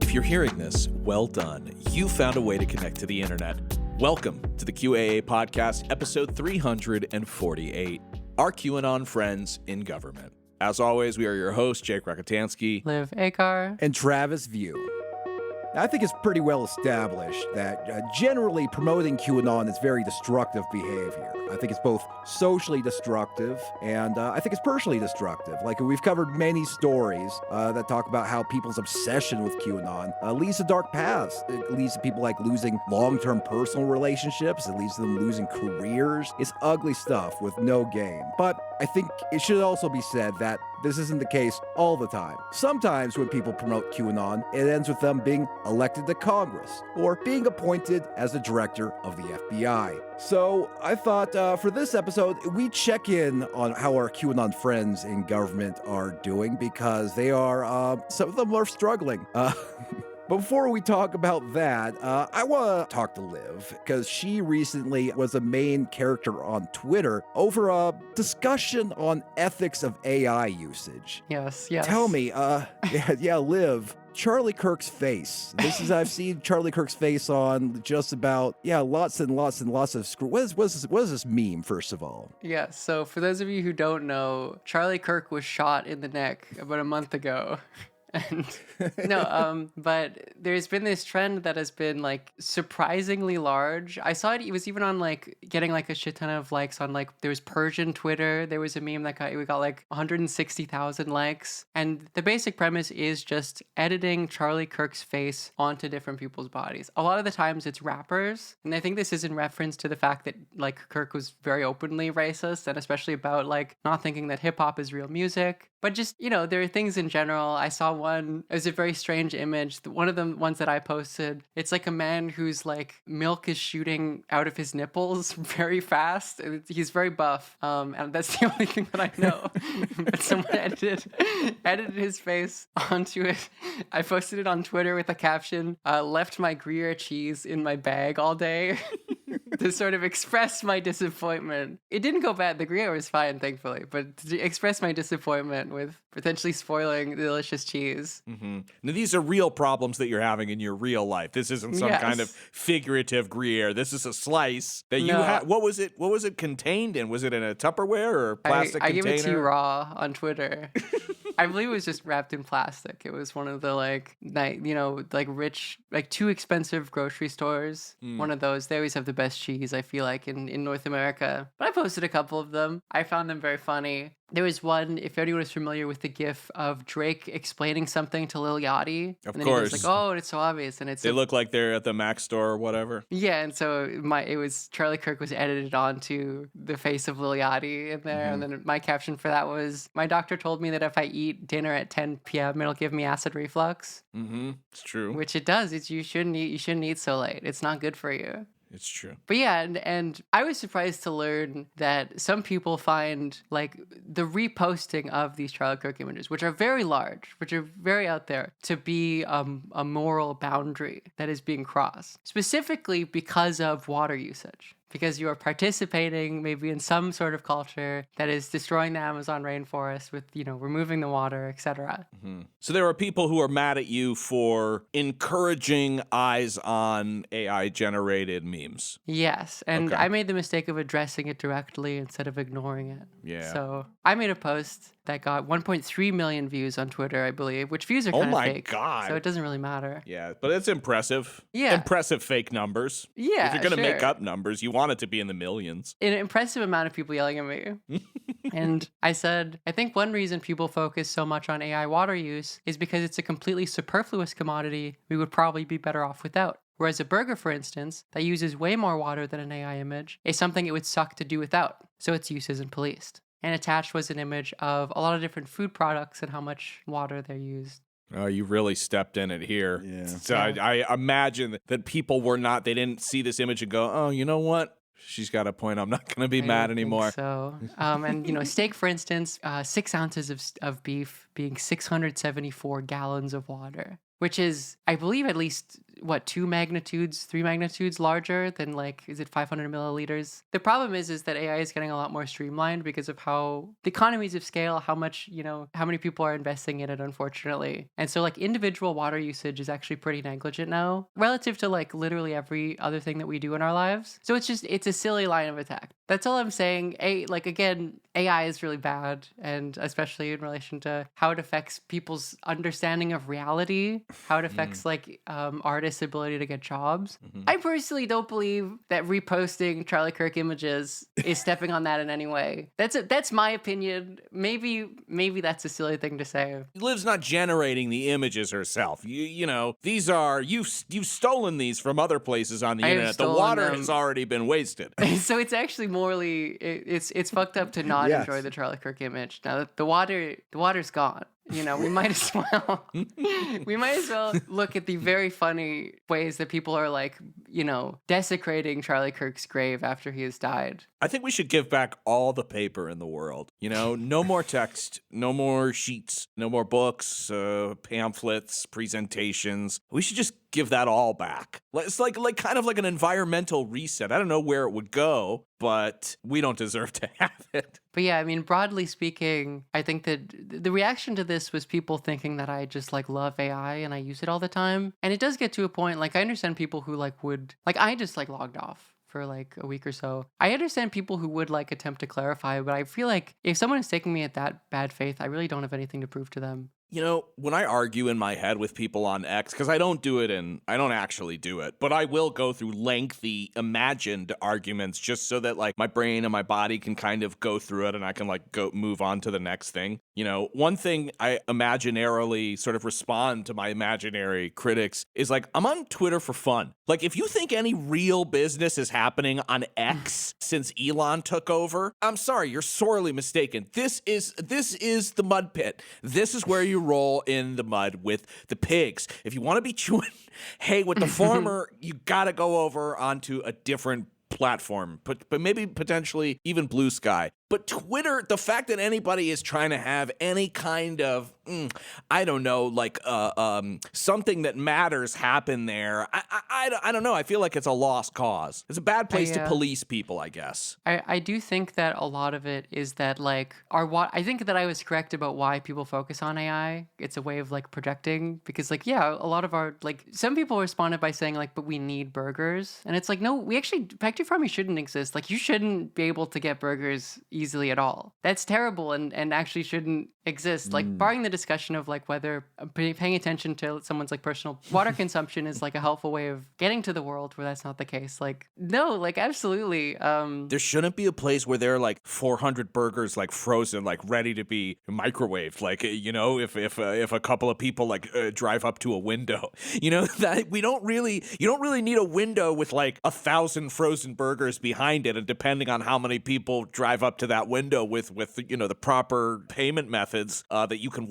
If you're hearing this, well done. You found a way to connect to the internet. Welcome to the QAA Podcast, episode 348, Our QAnon Friends in Government. As always, we are your hosts, Jake Rakotansky, Liv Akar, and Travis View. I think it's pretty well established that generally promoting QAnon is very destructive behavior. I think it's both socially destructive and I think it's personally destructive. Like, we've covered many stories that talk about how people's obsession with QAnon leads to dark paths. It leads to people like losing long-term personal relationships. It leads to them losing careers. It's ugly stuff with no gain. But I think it should also be said that this isn't the case all the time. Sometimes when people promote QAnon, it ends with them being elected to Congress or being appointed as the director of the FBI. So I thought for this episode, we check in on how our QAnon friends in government are doing because they are, some of them are struggling. But before we talk about that, I want to talk to Liv, because she recently was a main character on Twitter over a discussion on ethics of AI usage. Yes. Tell me, Liv, Charlie Kirk's face. I've seen Charlie Kirk's face on just about, lots and lots of what is this meme, first of all? Yeah, so for those of you who don't know, Charlie Kirk was shot in the neck about a month ago. And but there's been this trend that has been like surprisingly large. I saw it was even on like getting like a shit ton of likes on like there was Persian Twitter. There was a meme that got like 160,000 likes. And the basic premise is just editing Charlie Kirk's face onto different people's bodies. A lot of the times it's rappers. And I think this is in reference to the fact that like Kirk was very openly racist, and especially about like not thinking that hip hop is real music. But just, there are things in general. I saw one, it was a very strange image. One of the ones that I posted, it's like a man whose like milk is shooting out of his nipples very fast. He's very buff. And that's the only thing that I know. But someone edited his face onto it. I posted it on Twitter with a caption, left my Gruyere cheese in my bag all day. To sort of express my disappointment. It didn't go bad. The Gruyere was fine, thankfully. But to express my disappointment with potentially spoiling the delicious cheese. Mm-hmm. Now, these are real problems that you're having in your real life. This isn't some kind of figurative Gruyere. This is a slice that you had. What was it contained in? Was it in a Tupperware or a plastic container? I gave it to you raw on Twitter. I believe it was just wrapped in plastic. It was one of the like rich, like too expensive grocery stores. One of those. They always have the best cheese, I feel like, in North America. But I posted a couple of them. I found them very funny. There was one, if anyone is familiar with the gif of Drake explaining something to Lil Yachty. Of and then course. He goes like, oh, it's so obvious. And they look like they're at the Mac store or whatever. Yeah, and so it was Charlie Kirk was edited onto the face of Lil Yachty in there. Mm-hmm. And then my caption for that was, my doctor told me that if I eat dinner at 10 p.m., it'll give me acid reflux. Mm-hmm. It's true. Which it does. You shouldn't eat so late. It's not good for you. It's true. But yeah, and I was surprised to learn that some people find like the reposting of these Charlie Kirk images, which are very large, which are very out there, to be a moral boundary that is being crossed, specifically because of water usage. Because you are participating maybe in some sort of culture that is destroying the Amazon rainforest with, removing the water, etc. Mm-hmm. So there are people who are mad at you for encouraging eyes on AI-generated memes. Yes, and I made the mistake of addressing it directly instead of ignoring it. Yeah. So I made a post that got 1.3 million views on Twitter, I believe, which views are kind of fake. Oh my God. So it doesn't really matter. Yeah, but it's impressive. Yeah. Impressive fake numbers. Yeah, if you're going to make up numbers, you want it to be in the millions. An impressive amount of people yelling at me. And I said, I think one reason people focus so much on AI water use is because it's a completely superfluous commodity we would probably be better off without. Whereas a burger, for instance, that uses way more water than an AI image is something it would suck to do without, so its use isn't policed. And attached was an image of a lot of different food products and how much water they're used. Oh, you really stepped in it here. Yeah. So I imagine that people they didn't see this image and go, oh, you know what? She's got a point. I'm not going to be I mad don't anymore. think so. And steak, for instance, 6 ounces of beef being 674 gallons of water, which is, I believe, at least 3 magnitudes larger than is it 500 milliliters? The problem is that AI is getting a lot more streamlined because of how the economies of scale, how much, how many people are investing in it, unfortunately. And so individual water usage is actually pretty negligent now relative to literally every other thing that we do in our lives. So it's a silly line of attack. That's all I'm saying. Again, AI is really bad, and especially in relation to how it affects people's understanding of reality, how it affects artists' ability to get jobs. I personally don't believe that reposting Charlie Kirk images is stepping on that in any way. That's my opinion. Maybe that's a silly thing to say. Liv's not generating the images herself. These are you've stolen these from other places on the internet. The water has already been wasted. So it's actually morally it's fucked up to not enjoy the Charlie Kirk image. Now the water's gone. We might as well look at the very funny ways that people are desecrating Charlie Kirk's grave after he has died. I think we should give back all the paper in the world. No more text, no more sheets, no more books, pamphlets, presentations. We should just give that all back. It's kind of like an environmental reset. I don't know where it would go, but we don't deserve to have it. But yeah, broadly speaking, I think that the reaction to this was people thinking that I just love AI and I use it all the time. And it does get to a point, I understand people who would, I just logged off for a week or so. I understand people who would attempt to clarify, but I feel like if someone is taking me at that bad faith, I really don't have anything to prove to them. When I argue in my head with people on X, because I don't actually do it, but I will go through lengthy imagined arguments just so that my brain and my body can kind of go through it and I can go move on to the next thing. One thing I imaginarily sort of respond to my imaginary critics is I'm on Twitter for fun. If you think any real business is happening on X since Elon took over, I'm sorry, you're sorely mistaken. This is the mud pit. This is where you roll in the mud with the pigs. If you want to be chewing hay with the farmer, you got to go over onto a different platform, but maybe potentially even Blue Sky. But Twitter, the fact that anybody is trying to have any kind of, I don't know, something that matters happen there, I don't know. I feel like it's a lost cause. It's a bad place to police people, I guess. I do think that a lot of it is that I think that I was correct about why people focus on AI. It's a way of projecting because a lot of our some people responded by saying but we need burgers, and it's no, we actually factory farming shouldn't exist. You shouldn't be able to get burgers easily at all. That's terrible and actually shouldn't exist. Barring the discussion of whether paying attention to someone's personal water consumption is a helpful way of getting to the world where that's not the case. No, absolutely. There shouldn't be a place where there are 400 burgers frozen, ready to be microwaved. If a couple of people drive up to a window, that you don't really need a window with 1,000 frozen burgers behind it, and depending on how many people drive up to that window with the proper payment methods, that you can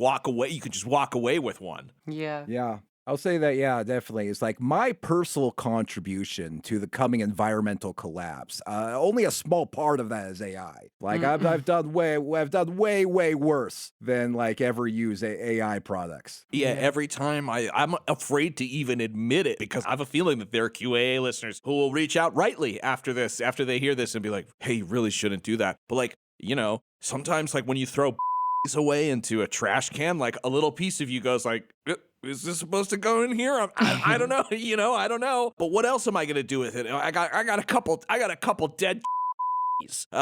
just walk away with one. Yeah. I'll say that, yeah, definitely. It's my personal contribution to the coming environmental collapse. Only a small part of that is AI. I've done way worse than ever use AI products. Yeah, every time I'm afraid to even admit it because I have a feeling that there are QAA listeners who will reach out rightly after they hear this and be like, hey, you really shouldn't do that. But sometimes when you throw away into a trash can, a little piece of you goes is this supposed to go in here? I don't know. I don't know. But what else am I going to do with it? I got a couple dead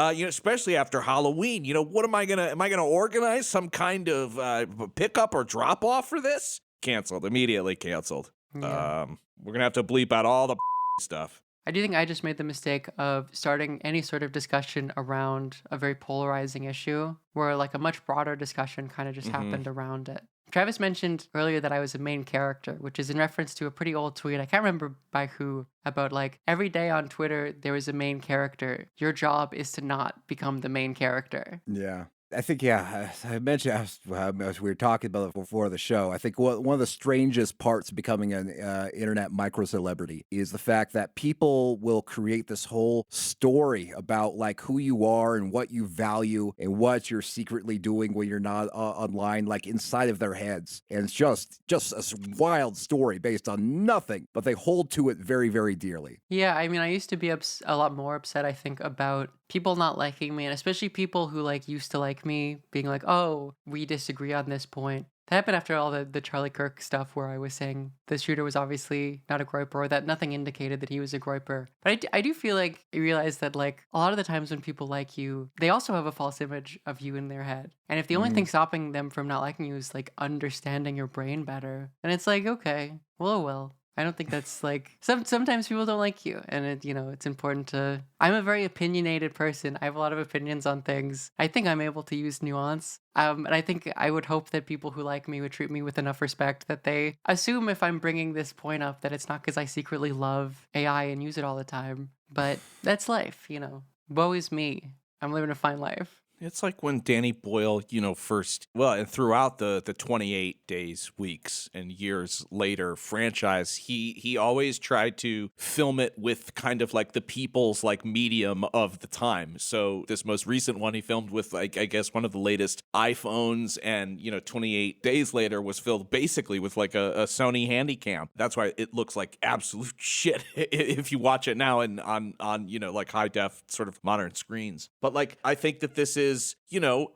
especially after Halloween. What am I gonna organize some kind of pickup or drop off for this? Immediately canceled. Yeah. We're gonna have to bleep out all the stuff. I do think I just made the mistake of starting any sort of discussion around a very polarizing issue where a much broader discussion kind of just happened around it. Travis mentioned earlier that I was a main character, which is in reference to a pretty old tweet. I can't remember by who, about every day on Twitter, there is a main character. Your job is to not become the main character. Yeah. I think, yeah, I mentioned as we were talking about it before the show. I think one of the strangest parts of becoming an internet micro celebrity is the fact that people will create this whole story about like who you are and what you value and what you're secretly doing when you're not online, like inside of their heads. And it's just a wild story based on nothing, but they hold to it very, very dearly. Yeah, I mean, I used to be a lot more upset, I think, about people not liking me, and especially people who like used to like me being like, "Oh, we disagree on this point." That happened after all the Charlie Kirk stuff where I was saying the shooter was obviously not a groiper, or that nothing indicated that he was a groiper. But I do feel like I realize that like a lot of the times when people like you, they also have a false image of you in their head. And if the only thing stopping them from not liking you is like understanding your brain better, then it's like, okay, well, oh well. I don't think that's like sometimes people don't like you, and it's important to. I'm a very opinionated person. I have a lot of opinions on things. I think I'm able to use nuance. And I think I would hope that people who like me would treat me with enough respect that they assume if I'm bringing this point up that it's not because I secretly love AI and use it all the time. But that's life, Woe is me. I'm living a fine life. It's like when Danny Boyle, first, well, and throughout the 28 days, weeks, and years later franchise, he always tried to film it with kind of like the people's like medium of the time. So this most recent one he filmed with like, I guess, one of the latest iPhones, and 28 days later was filmed basically with like a Sony Handycam. That's why it looks like absolute shit if you watch it now and on like high def sort of modern screens. But like, I think that this is,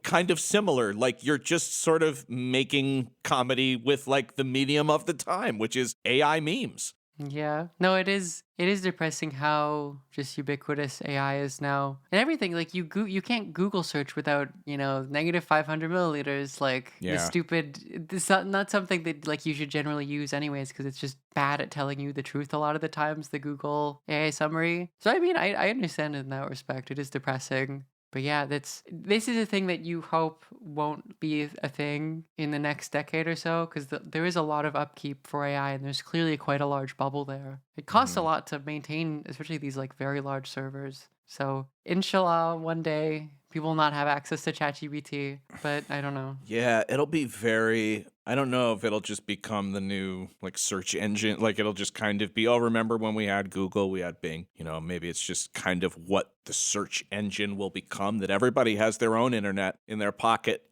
kind of similar. Like you're just sort of making comedy with like the medium of the time, which is AI memes. Yeah. No, it is depressing how just ubiquitous AI is now. And everything, like you can't Google search without, negative 500 milliliters, like the stupid, it's not something that like you should generally use anyways, because it's just bad at telling you the truth a lot of the times, the Google AI summary. So I mean, I understand in that respect. It is depressing. But yeah, this is a thing that you hope won't be a thing in the next decade or so, because there is a lot of upkeep for AI, and there's clearly quite a large bubble there. It costs a lot to maintain, especially these like very large servers. So inshallah, one day people will not have access to ChatGPT, but I don't know. Yeah, it'll be I don't know if it'll just become the new like search engine. Like it'll just kind of be, oh, remember when we had Google, we had Bing. Maybe it's just kind of what the search engine will become, that everybody has their own internet in their pocket,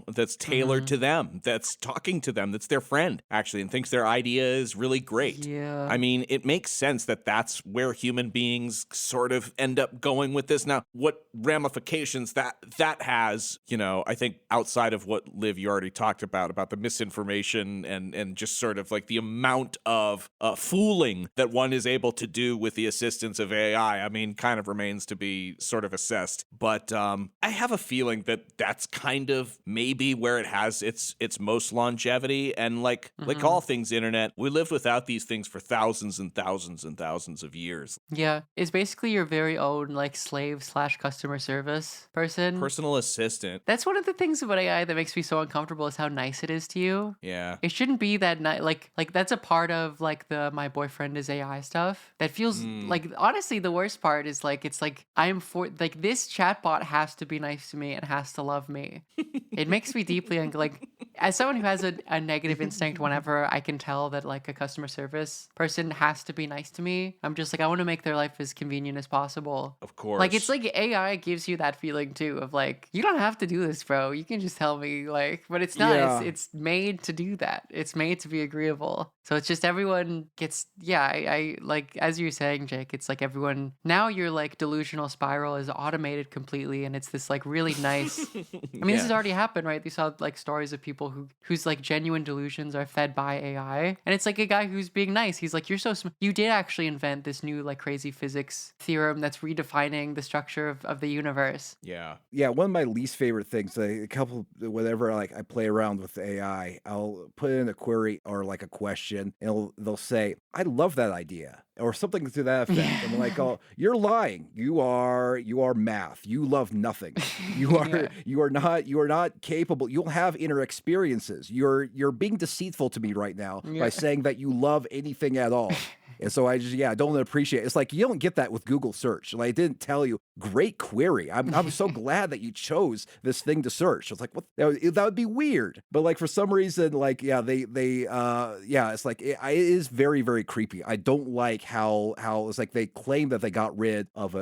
that's tailored to them, that's talking to them, that's their friend, actually, and thinks their idea is really great. Yeah. I mean, it makes sense that that's where human beings sort of end up going with this. Now, what ramifications that has, I think outside of what, Liv, you already talked about the misinformation and just sort of like the amount of fooling that one is able to do with the assistance of AI, I mean, kind of remains to be sort of assessed. But I have a feeling that that's kind of maybe where it has its most longevity. And like all things internet, we lived without these things for thousands and thousands and thousands of years. Yeah, it's basically your very own like slave / customer service person. Personal assistant. That's one of the things about AI that makes me so uncomfortable, is how nice it is to you. Yeah. It shouldn't be that nice. Like that's a part of like the my boyfriend is AI stuff. That feels like, honestly, the worst part is like, it's like this chatbot has to be nice to me and has to love me. It makes me deeply like, as someone who has a negative instinct, whenever I can tell that like a customer service person has to be nice to me, I'm just like, I want to make their life as convenient as possible. Of course. Like, it's like AI gives you that feeling too of like, you don't have to do this, bro. You can just tell me, like, but it's not. Yeah. It's made to do that. It's made to be agreeable. So it's just everyone gets, I like, as you're saying, Jake, it's like everyone, now your like delusional spiral is automated completely, and it's this like really nice, I mean, this has already happened, right? You saw like stories of people whose like genuine delusions are fed by AI, and it's like a guy who's being nice. He's like, you're so smart. You did actually invent this new like crazy physics theorem that's redefining the structure of the universe. Yeah. Yeah, one of my least favorite things, whenever like I play around with AI, I'll put in a query or like a question, and they'll say, I love that idea. or something to that effect. And I'm like, oh, you're lying. You are math. You love nothing. You are not capable. You'll have inner experiences. You're being deceitful to me right now by saying that you love anything at all. And so I just, I don't appreciate it. It's like, you don't get that with Google search. Like, it didn't tell you, great query. I'm so glad that you chose this thing to search. It's like, what? That would be weird. But like, for some reason, like, it's like, it is very, very creepy. I don't like how it's like they claim that they got rid of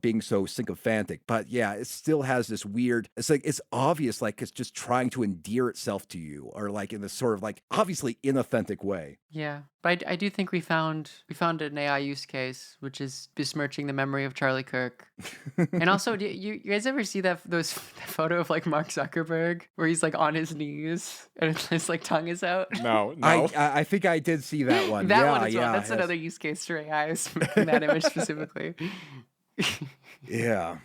being so sycophantic. But yeah, it still has this weird, it's like, it's obvious, like it's just trying to endear itself to you, or like in this sort of like obviously inauthentic way. Yeah, but I do think we found an AI use case, which is besmirching the memory of Charlie Kirk. And also, do you guys ever see that photo of like Mark Zuckerberg where he's like on his knees and his like tongue is out? No. I think I did see that one. That one as well. That's another use case for AI, is making that image specifically. Yeah.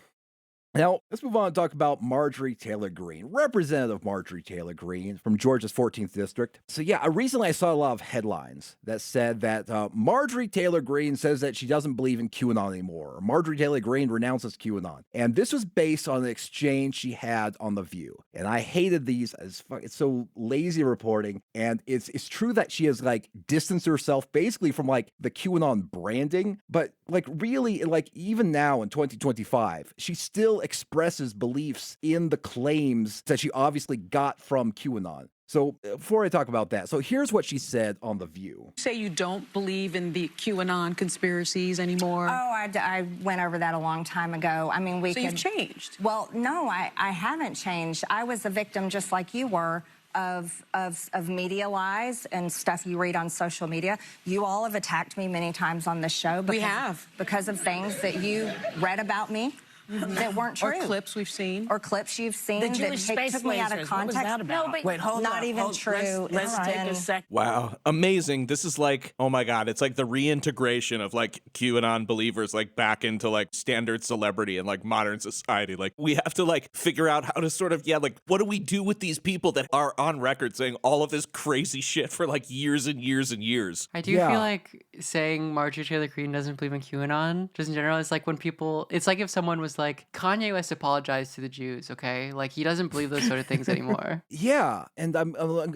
Now, let's move on and talk about Margarie Taylor Greene, Representative Margarie Taylor Greene from Georgia's 14th District. So yeah, recently I saw a lot of headlines that said that Margarie Taylor Greene says that she doesn't believe in QAnon anymore. Or Margarie Taylor Greene renounces QAnon. And this was based on an exchange she had on The View. And I hated these as fuck. It's so lazy reporting. And it's true that she has like distanced herself basically from like the QAnon branding. But like really, like even now in 2025, she still expresses beliefs in the claims that she obviously got from QAnon. So before I talk about that, so here's what she said on The View. Say you don't believe in the QAnon conspiracies anymore? Oh, I went over that a long time ago. I mean, you've changed? Well, no, I haven't changed. I was a victim just like you were of media lies and stuff you read on social media. You all have attacked me many times on this show. We have. Because of things that you read about me. That weren't true. Or clips we've seen. Or clips you've seen the Jewish space took me out of lasers. context. What was that about? No, but wait, hold not up. even true. Let's take a sec. Wow. Amazing. This is like, oh my God, it's like the reintegration of like QAnon believers like back into like standard celebrity and like modern society. Like we have to like figure out how to sort of, like what do we do with these people that are on record saying all of this crazy shit for like years and years and years? I do feel like saying Marjorie Taylor Greene doesn't believe in QAnon, just in general, is like when people, it's like if someone was like, Kanye West apologized to the Jews, okay? Like he doesn't believe those sort of things anymore. Yeah, and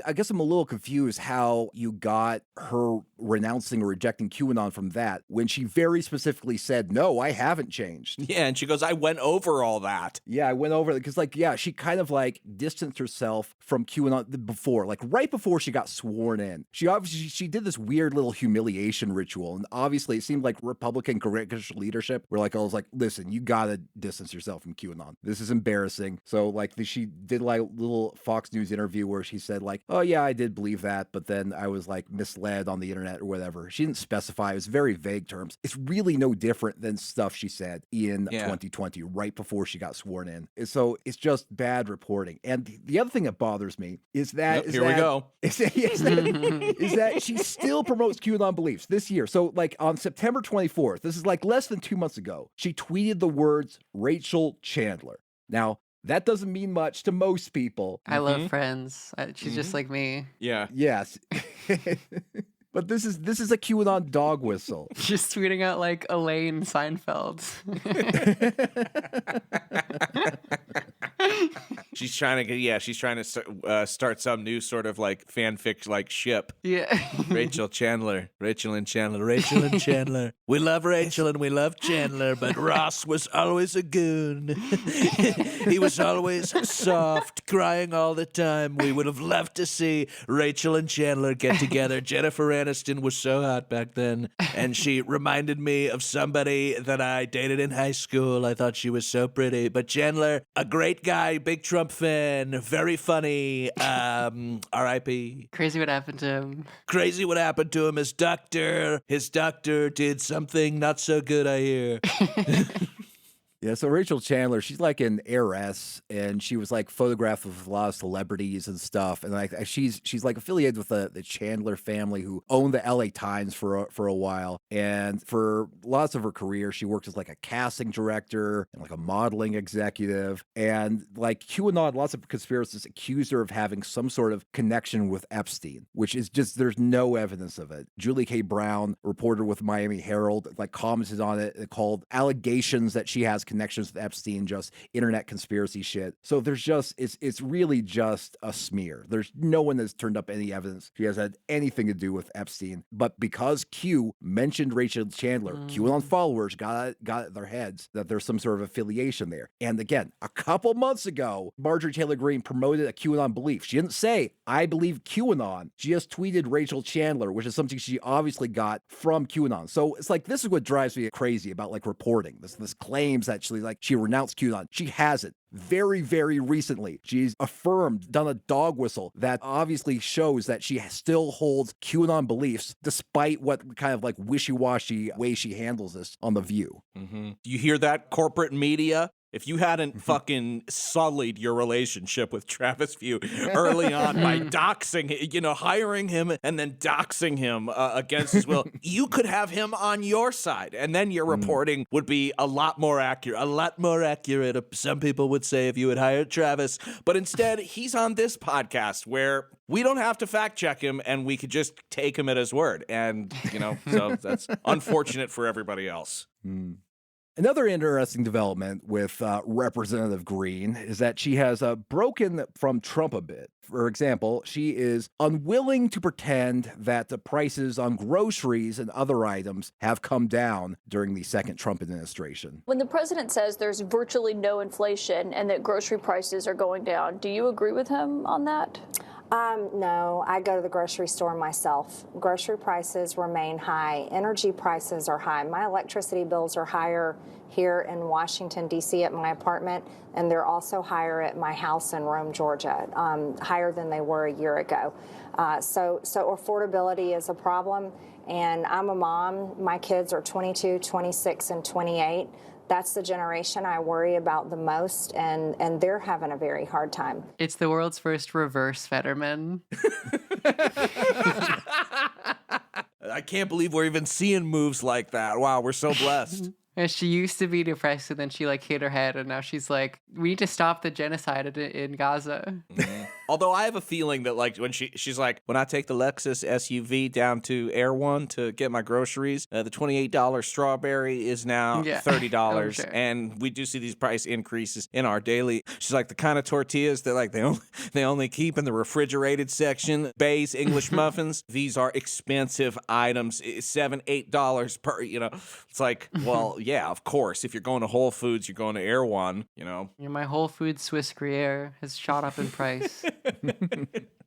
I guess I'm a little confused how you got her renouncing or rejecting QAnon from that when she very specifically said, no, I haven't changed. Yeah, and she goes, I went over all that. Yeah, I went over it because like, yeah, she kind of like distanced herself from QAnon before, like right before she got sworn in. She did this weird little humiliation ritual, and obviously it seemed like Republican congressional leadership were like, I was like, listen, you gotta distance yourself from QAnon. This is embarrassing. So like she did like a little Fox News interview where she said like, oh yeah, I did believe that, but then I was like misled on the internet or whatever. She didn't specify. It was very vague terms. It's really no different than stuff she said in 2020, right before she got sworn in. So it's just bad reporting. And the other thing that bothers me is that we go. Is that she still promotes QAnon beliefs this year. So like on September 24th, this is like less than 2 months ago, she tweeted the words Rachel Chandler. Now, that doesn't mean much to most people. I love Friends. She's just like me. Yeah. Yes. But this is a QAnon dog whistle. Just tweeting out like Elaine Seinfeld. She's trying to start some new sort of like fanfic like ship. Yeah. Rachel and Chandler. Rachel and Chandler. We love Rachel and we love Chandler, but Ross was always a goon. He was always soft, crying all the time. We would have loved to see Rachel and Chandler get together. Jennifer Aniston was so hot back then, and she reminded me of somebody that I dated in high school. I thought she was so pretty. But Chandler, a great guy, big Trump fan, very funny. R.I.P. Crazy what happened to him. Crazy what happened to him. His doctor did something not so good, I hear. Yeah, so Rachel Chandler, she's like an heiress, and she was like photographed with a lot of celebrities and stuff. And like she's like affiliated with the Chandler family, who owned the LA Times for a while. And for lots of her career, she worked as like a casting director and like a modeling executive. And like QAnon, lots of conspiracists accused her of having some sort of connection with Epstein, which is just, there's no evidence of it. Julie K. Brown, reporter with Miami Herald, like commented on it and called allegations that she has connections with Epstein just internet conspiracy shit. So there's just, it's really just a smear. There's no one that's turned up any evidence she has had anything to do with Epstein. But because Q mentioned Rachel Chandler, QAnon followers got it their heads that there's some sort of affiliation there. And again, a couple months ago, Margarie Taylor Greene promoted a QAnon belief. She didn't say, I believe QAnon. She just tweeted Rachel Chandler, which is something she obviously got from QAnon. So it's like, this is what drives me crazy about like reporting. This claims that she renounced QAnon. She hasn't. Very, very recently, she's affirmed, done a dog whistle that obviously shows that she still holds QAnon beliefs, despite what kind of like wishy-washy way she handles this on The View. Mm-hmm. You hear that, corporate media? If you hadn't fucking sullied your relationship with Travis View early on by doxing, hiring him and then doxing him against his will, you could have him on your side. And then your reporting would be a lot more accurate. Some people would say, if you had hired Travis. But instead, he's on this podcast where we don't have to fact check him and we could just take him at his word. And, so that's unfortunate for everybody else. Another interesting development with Representative Greene is that she has broken from Trump a bit. For example, she is unwilling to pretend that the prices on groceries and other items have come down during the second Trump administration. When the president says there's virtually no inflation and that grocery prices are going down, do you agree with him on that? No, I go to the grocery store myself. Grocery prices remain high. Energy prices are high. My electricity bills are higher here in Washington, D.C. at my apartment, and they're also higher at my house in Rome, Georgia, higher than they were a year ago. So affordability is a problem, and I'm a mom. My kids are 22, 26, and 28. That's the generation I worry about the most, and they're having a very hard time. It's the world's first reverse Fetterman. I can't believe we're even seeing moves like that. Wow, we're so blessed. And she used to be depressed, and then she hit her head, and now she's like, we need to stop the genocide in Gaza. Mm-hmm. Although I have a feeling that when she's like, when I take the Lexus SUV down to Air One to get my groceries, the $28 strawberry is now $30, sure. And we do see these price increases in our daily. She's like, the kind of tortillas that they only keep in the refrigerated section, Bay's English muffins. These are expensive items, $7, $8 per. It's like, well, yeah, of course. If you're going to Whole Foods, you're going to Air One. My Whole Foods Swiss Gruyere has shot up in price.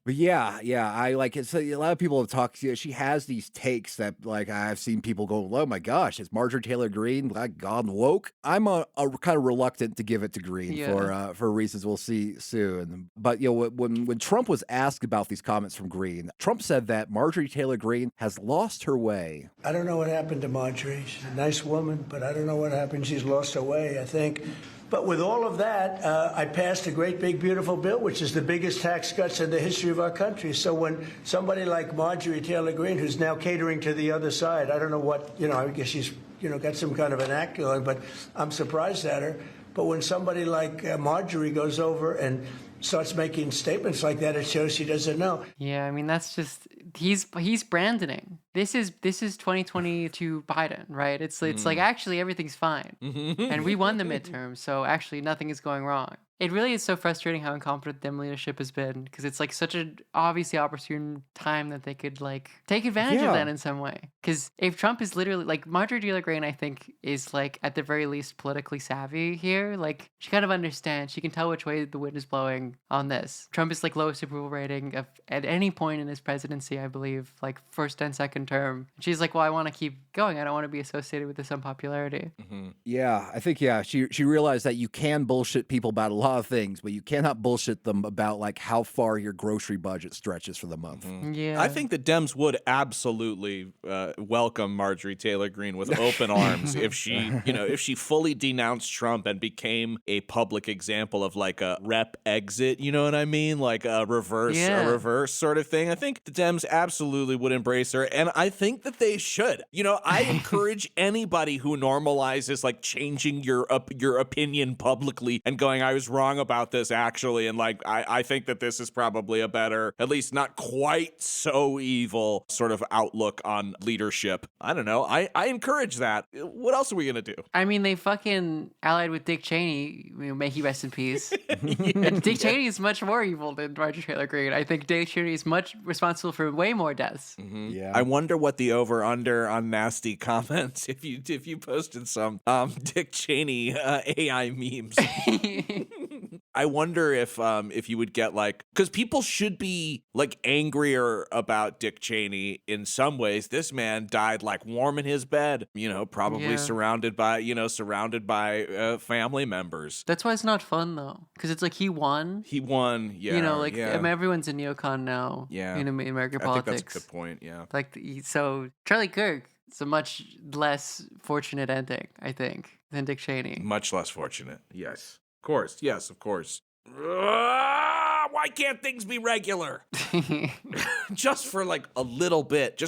But yeah, I like it. So a lot of people have talked. She has these takes that I've seen people go, "Oh my gosh, is Marjorie Taylor Greene gone woke?" I'm a kind of reluctant to give it to Greene for reasons we'll see soon. But when Trump was asked about these comments from Greene, Trump said that Marjorie Taylor Greene has lost her way. I don't know what happened to Marjorie. She's a nice woman, but I don't know what happened. She's lost her way, I think. But with all of that, I passed a great, big, beautiful bill, which is the biggest tax cuts in the history of our country. So when somebody like Marjorie Taylor Greene, who's now catering to the other side, I don't know what, I guess she's, got some kind of an act going, but I'm surprised at her. But when somebody like Marjorie goes over and starts making statements like that, it shows she doesn't know. Yeah, I mean, that's just, he's brandoning. This is 2022 Biden, right? It's like, actually everything's fine. And we won the midterm, so actually nothing is going wrong. It really is so frustrating how incompetent them leadership has been, because it's such an obviously opportune time that they could take advantage of that in some way. Because if Trump is literally Marjorie Taylor Greene, I think is at the very least politically savvy here. She kind of understands. She can tell which way the wind is blowing on this. Trump is lowest approval rating at any point in his presidency, I believe, first and second second term. She's like, well, I want to keep going. I don't want to be associated with this unpopularity. Yeah, I think, she realized that you can bullshit people about a lot of things, but you cannot bullshit them about, like, how far your grocery budget stretches for the month. Yeah. I think the Dems would absolutely welcome Margarie Taylor Greene with open arms if she, if she fully denounced Trump and became a public example of like a rep exit, you know what I mean? Like a reverse sort of thing. I think the Dems absolutely would embrace her, and I think that they should. I encourage anybody who normalizes like changing your opinion publicly and going, I was wrong about this actually, and like I think that this is probably a better, at least not quite so evil sort of outlook on leadership. I don't know. I encourage that. What else are we gonna do? I mean, they fucking allied with Dick Cheney. May he rest in peace. And Dick Cheney is much more evil than Margaret Taylor Greene. I think Dick Cheney is much responsible for way more deaths. Yeah. I wonder what the over/under on nasty comments if you posted some Dick Cheney AI memes. I wonder if you would get like, because people should be like angrier about Dick Cheney in some ways. This man died like warm in his bed, probably surrounded by family members. That's why it's not fun though, because it's like he won. He won, yeah. I mean, everyone's a neocon now. Yeah, in American I politics. think that's a good point. Yeah, like so Charlie Kirk. It's a much less fortunate ending, I think, than Dick Cheney. Much less fortunate. Yes. Of course. Yes, of course. Why can't things be regular? Just for like a little bit.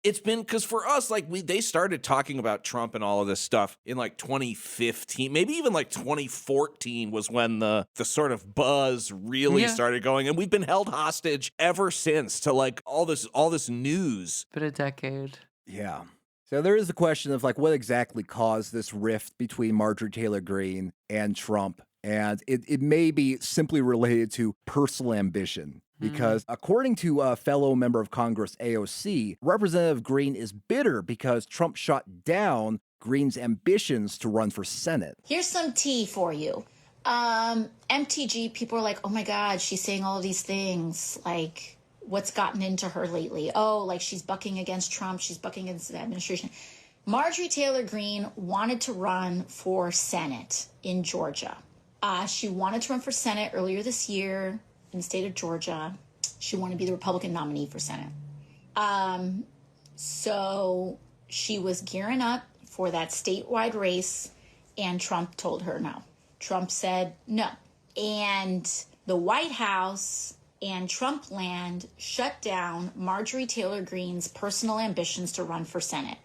It's been because for us, like they started talking about Trump and all of this stuff in like 2015, maybe even like 2014 was when the sort of buzz really started going, and we've been held hostage ever since to like all this news. Been a decade. Yeah. So there is the question of like what exactly caused this rift between Margaret Taylor Greene and Trump. And it may be simply related to personal ambition. Because according to a fellow member of Congress, AOC, Representative Greene is bitter because Trump shot down Greene's ambitions to run for Senate. Here's some tea for you. MTG, people are like, oh my God, she's saying all of these things. Like, what's gotten into her lately? Oh, like she's bucking against Trump. She's bucking against the administration. Margaret Taylor Greene wanted to run for Senate in Georgia. She wanted to run for Senate earlier this year in the state of Georgia. She wanted to be the Republican nominee for Senate. So she was gearing up for that statewide race, and Trump told her no. Trump said no. And the White House and Trump land shut down Margaret Taylor Greene's personal ambitions to run for Senate.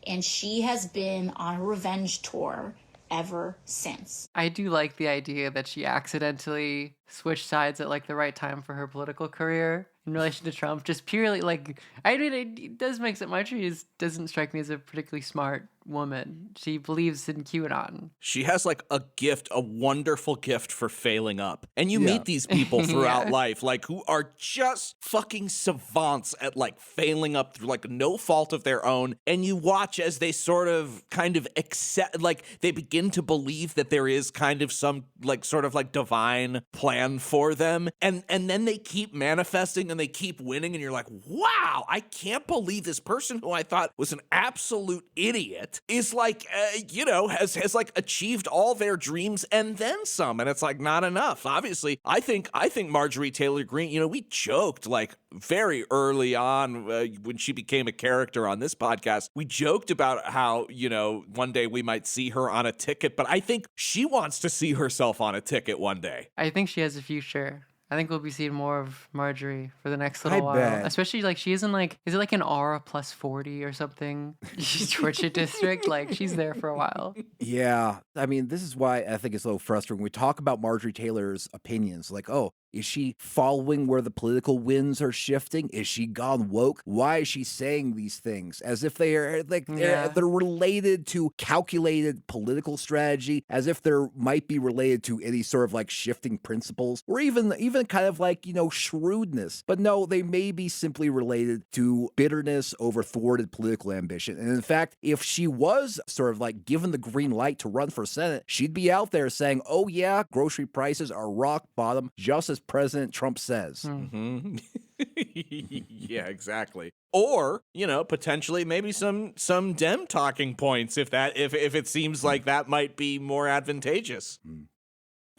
And she has been on a revenge tour ever since. I do like the idea that she accidentally switched sides at like the right time for her political career in relation to Trump. Just purely like, I mean, it does make sense. Marjorie doesn't strike me as a particularly smart woman. She believes in QAnon. She has like a wonderful gift for failing up. And you meet these people throughout life, like who are just fucking savants at like failing up through like no fault of their own. And you watch as they sort of kind of accept, like they begin to believe that there is kind of some like sort of like divine plan for them. And then they keep manifesting and they keep winning. And you're like, wow, I can't believe this person who I thought was an absolute idiot is like, has like achieved all their dreams and then some. And it's like not enough. Obviously, I think Margaret Taylor Greene, we joked like very early on when she became a character on this podcast, we joked about how, one day we might see her on a ticket, but I think she wants to see herself on a ticket one day. I think she has a future. I think we'll be seeing more of Marjorie for the next little while. Bet. Especially like she isn't like, is it like an aura plus 40 or something? Georgia district, like she's there for a while. Yeah. I mean, this is why I think it's a little frustrating. We talk about Marjorie Taylor's opinions like, oh, is she following where the political winds are shifting? Is she gone woke? Why is she saying these things? As if they are like they're related to calculated political strategy, as if there might be related to any sort of like shifting principles, or even kind of like, shrewdness. But no, they may be simply related to bitterness over thwarted political ambition. And in fact, if she was sort of like given the green light to run for Senate, she'd be out there saying, oh yeah, grocery prices are rock bottom, just as President Trump says. Yeah, exactly. Or, potentially maybe some Dem talking points if it seems like that might be more advantageous.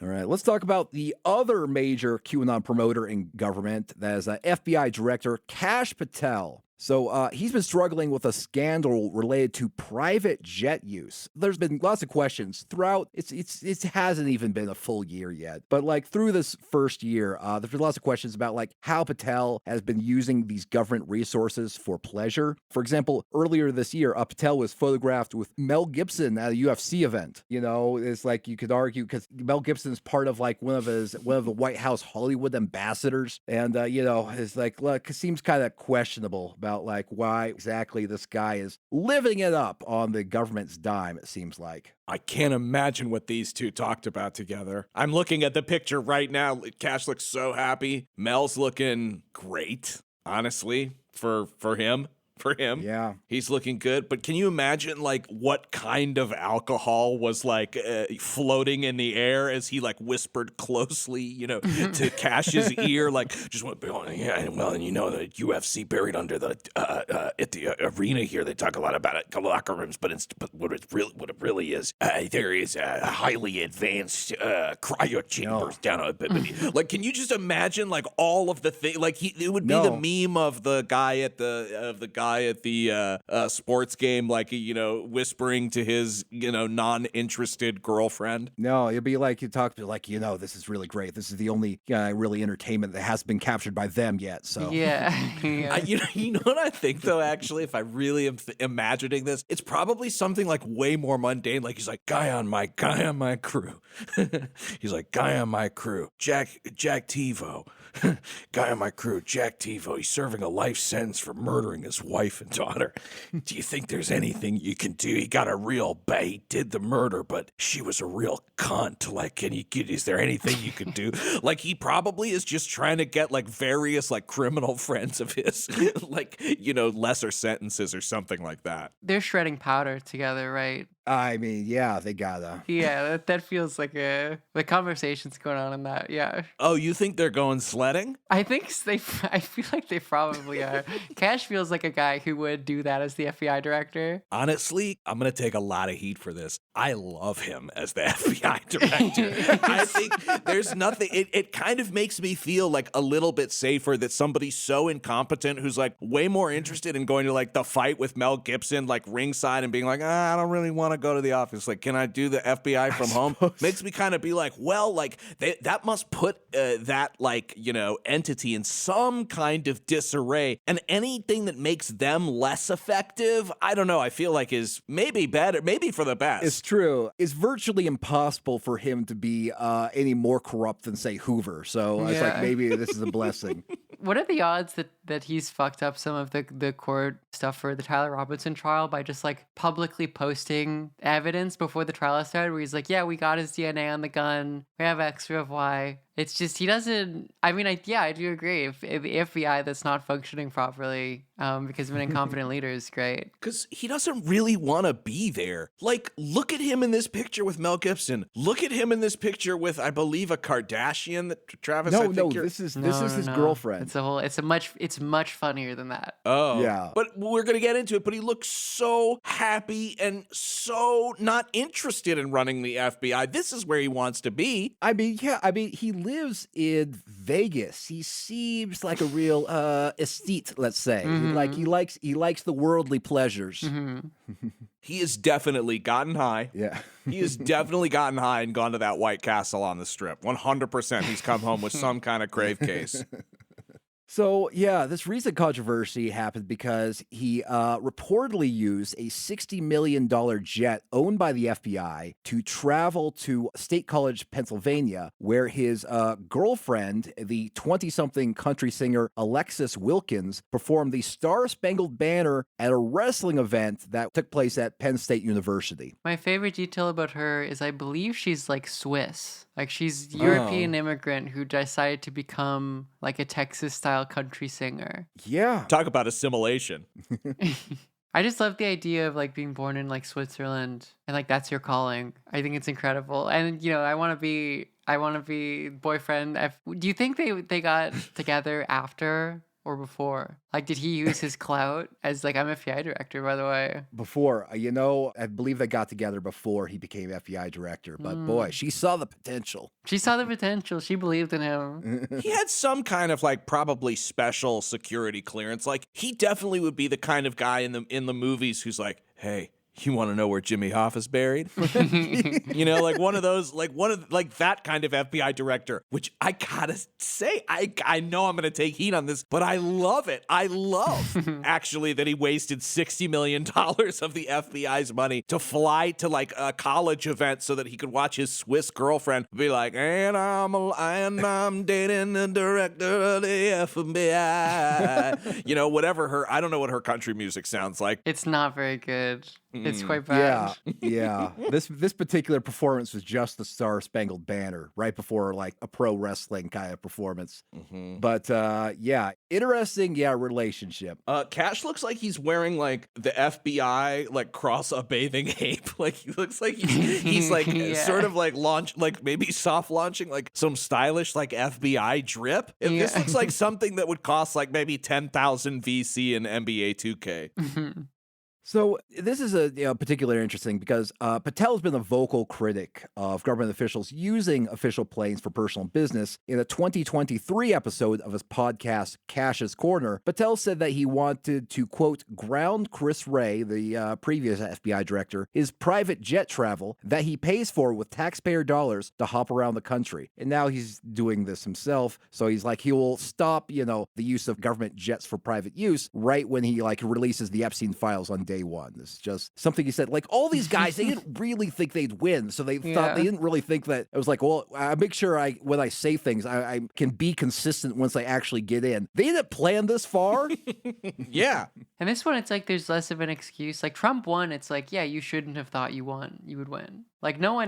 All right, let's talk about the other major QAnon promoter in government. That is FBI Director Kash Patel. So he's been struggling with a scandal related to private jet use. There's been lots of questions throughout. It hasn't even been a full year yet, but like through this first year, there's been lots of questions about like how Patel has been using these government resources for pleasure. For example, earlier this year, Patel was photographed with Mel Gibson at a UFC event. It's like you could argue because Mel Gibson is part of like one of the White House Hollywood ambassadors, and it's like look, it seems kind of questionable about like why exactly this guy is living it up on the government's dime, it seems like. I can't imagine what these two talked about together. I'm looking at the picture right now. Kash looks so happy. Mel's looking great, honestly, for him. For him. Yeah. He's looking good. But can you imagine like what kind of alcohol was like floating in the air as he like whispered closely, to Kash's ear, like just went, yeah, well, and the UFC buried under the at the arena here. They talk a lot about it, locker rooms, but what it really is, there is a highly advanced cryo chambers down. Like, can you just imagine like all of the things? Like it would be the meme of the guy at the sports game, like, whispering to his, non-interested girlfriend. No, it'd be like you talk to like, this is really great. This is the only really entertainment that hasn't been captured by them yet. So yeah. You know what I think though, actually, if I really am imagining this, it's probably something like way more mundane. Like he's like, guy on my crew. He's like, guy on my crew, Jack Tivo. Guy on my crew, Jack Tivo. He's serving a life sentence for murdering his wife and daughter. Do you think there's anything you can do? He got a real he did the murder, but she was a real cunt. Like, is there anything you could do? Like, he probably is just trying to get like various like criminal friends of his, like, lesser sentences or something like that. They're shredding powder together, right? I mean, yeah, they gotta. Yeah, that feels like the conversation's going on in that. Yeah. Oh, you think they're going sledding? I feel like they probably are. Kash feels like a guy who would do that as the FBI director. Honestly, I'm going to take a lot of heat for this. I love him as the FBI director. I think there's nothing. It kind of makes me feel like a little bit safer that somebody's so incompetent who's like way more interested in going to like the fight with Mel Gibson, like ringside, and being like, I don't really want to go to the office. Like, can I do the FBI from home? Makes me kind of be like, well, like that must put that like, entity in some kind of disarray, and anything that makes them less effective, I don't know, I feel like is maybe better, maybe for the best. It's true. It's virtually impossible for him to be any more corrupt than, say, Hoover. So it's like maybe this is a blessing. What are the odds that he's fucked up some of the court stuff for the Tyler Robinson trial by just like publicly posting evidence before the trial started where he's like, yeah, we got his DNA on the gun. We have X, we have Y. It's just, he doesn't, I mean, I do agree. If the FBI that's not functioning properly because of an incompetent leader is great. Because he doesn't really want to be there. Like, look at him in this picture with Mel Gibson. Look at him in this picture with, I believe, a Kardashian that Travis, this is his girlfriend. It's much funnier than that. Oh. Yeah. But we're going to get into it, but he looks so happy and so not interested in running the FBI. This is where he wants to be. He lives in Vegas. He seems like a real aesthete, let's say. Mm-hmm. He likes the worldly pleasures. Mm-hmm. He has definitely gotten high. Yeah. He has definitely gotten high and gone to that White Castle on the Strip. 100% he's come home with some kind of grave case. So, yeah, this recent controversy happened because he reportedly used a $60 million jet owned by the FBI to travel to State College, Pennsylvania, where his girlfriend, the 20-something country singer Alexis Wilkins, performed the Star-Spangled Banner at a wrestling event that took place at Penn State University. My favorite detail about her is I believe she's like Swiss. Like she's European immigrant who decided to become like a Texas-style country singer. Yeah. Talk about assimilation. I just love the idea of like being born in like Switzerland and like that's your calling. I think it's incredible. And I want to be boyfriend. Do you think they got together after or before? Like, did he use his clout as like, I'm FBI director, by the way? Before, I believe they got together before he became FBI director. But boy, she saw the potential. She saw the potential. She believed in him. He had some kind of like probably special security clearance. Like he definitely would be the kind of guy in the movies who's like, hey, you want to know where Jimmy Hoffa's buried? Like one of those, like that kind of FBI director, which I gotta say, I know I'm gonna take heat on this, but I love it. I love actually that he wasted $60 million of the FBI's money to fly to like a college event so that he could watch his Swiss girlfriend be like, and I'm dating the director of the FBI. Whatever I don't know what her country music sounds like. It's not very good. It's quite bad. Yeah. This particular performance was just the Star Spangled Banner, right before like a pro wrestling kind of performance. But interesting, relationship. Kash looks like he's wearing like the FBI like cross a bathing ape. Like he looks like he's like sort of like maybe soft launching like some stylish like FBI drip. And this looks like something that would cost like maybe 10,000 VC in NBA 2K. So this is particularly interesting because Patel's been a vocal critic of government officials using official planes for personal business. In a 2023 episode of his podcast, Kash's Corner, Patel said that he wanted to, quote, ground Chris Wray, the previous FBI director, his private jet travel that he pays for with taxpayer dollars to hop around the country. And now he's doing this himself. So he's like, he will stop, the use of government jets for private use right when he like releases the Epstein files on day one. This is just something he said. Like all these guys, they didn't really think they'd win, so they thought they didn't really think that. It was like, well, I make sure when I say things, I can be consistent once I actually get in. They didn't plan this far. Yeah. And this one, it's like there's less of an excuse. Like Trump won, it's like, yeah, you shouldn't have thought you would win. Like no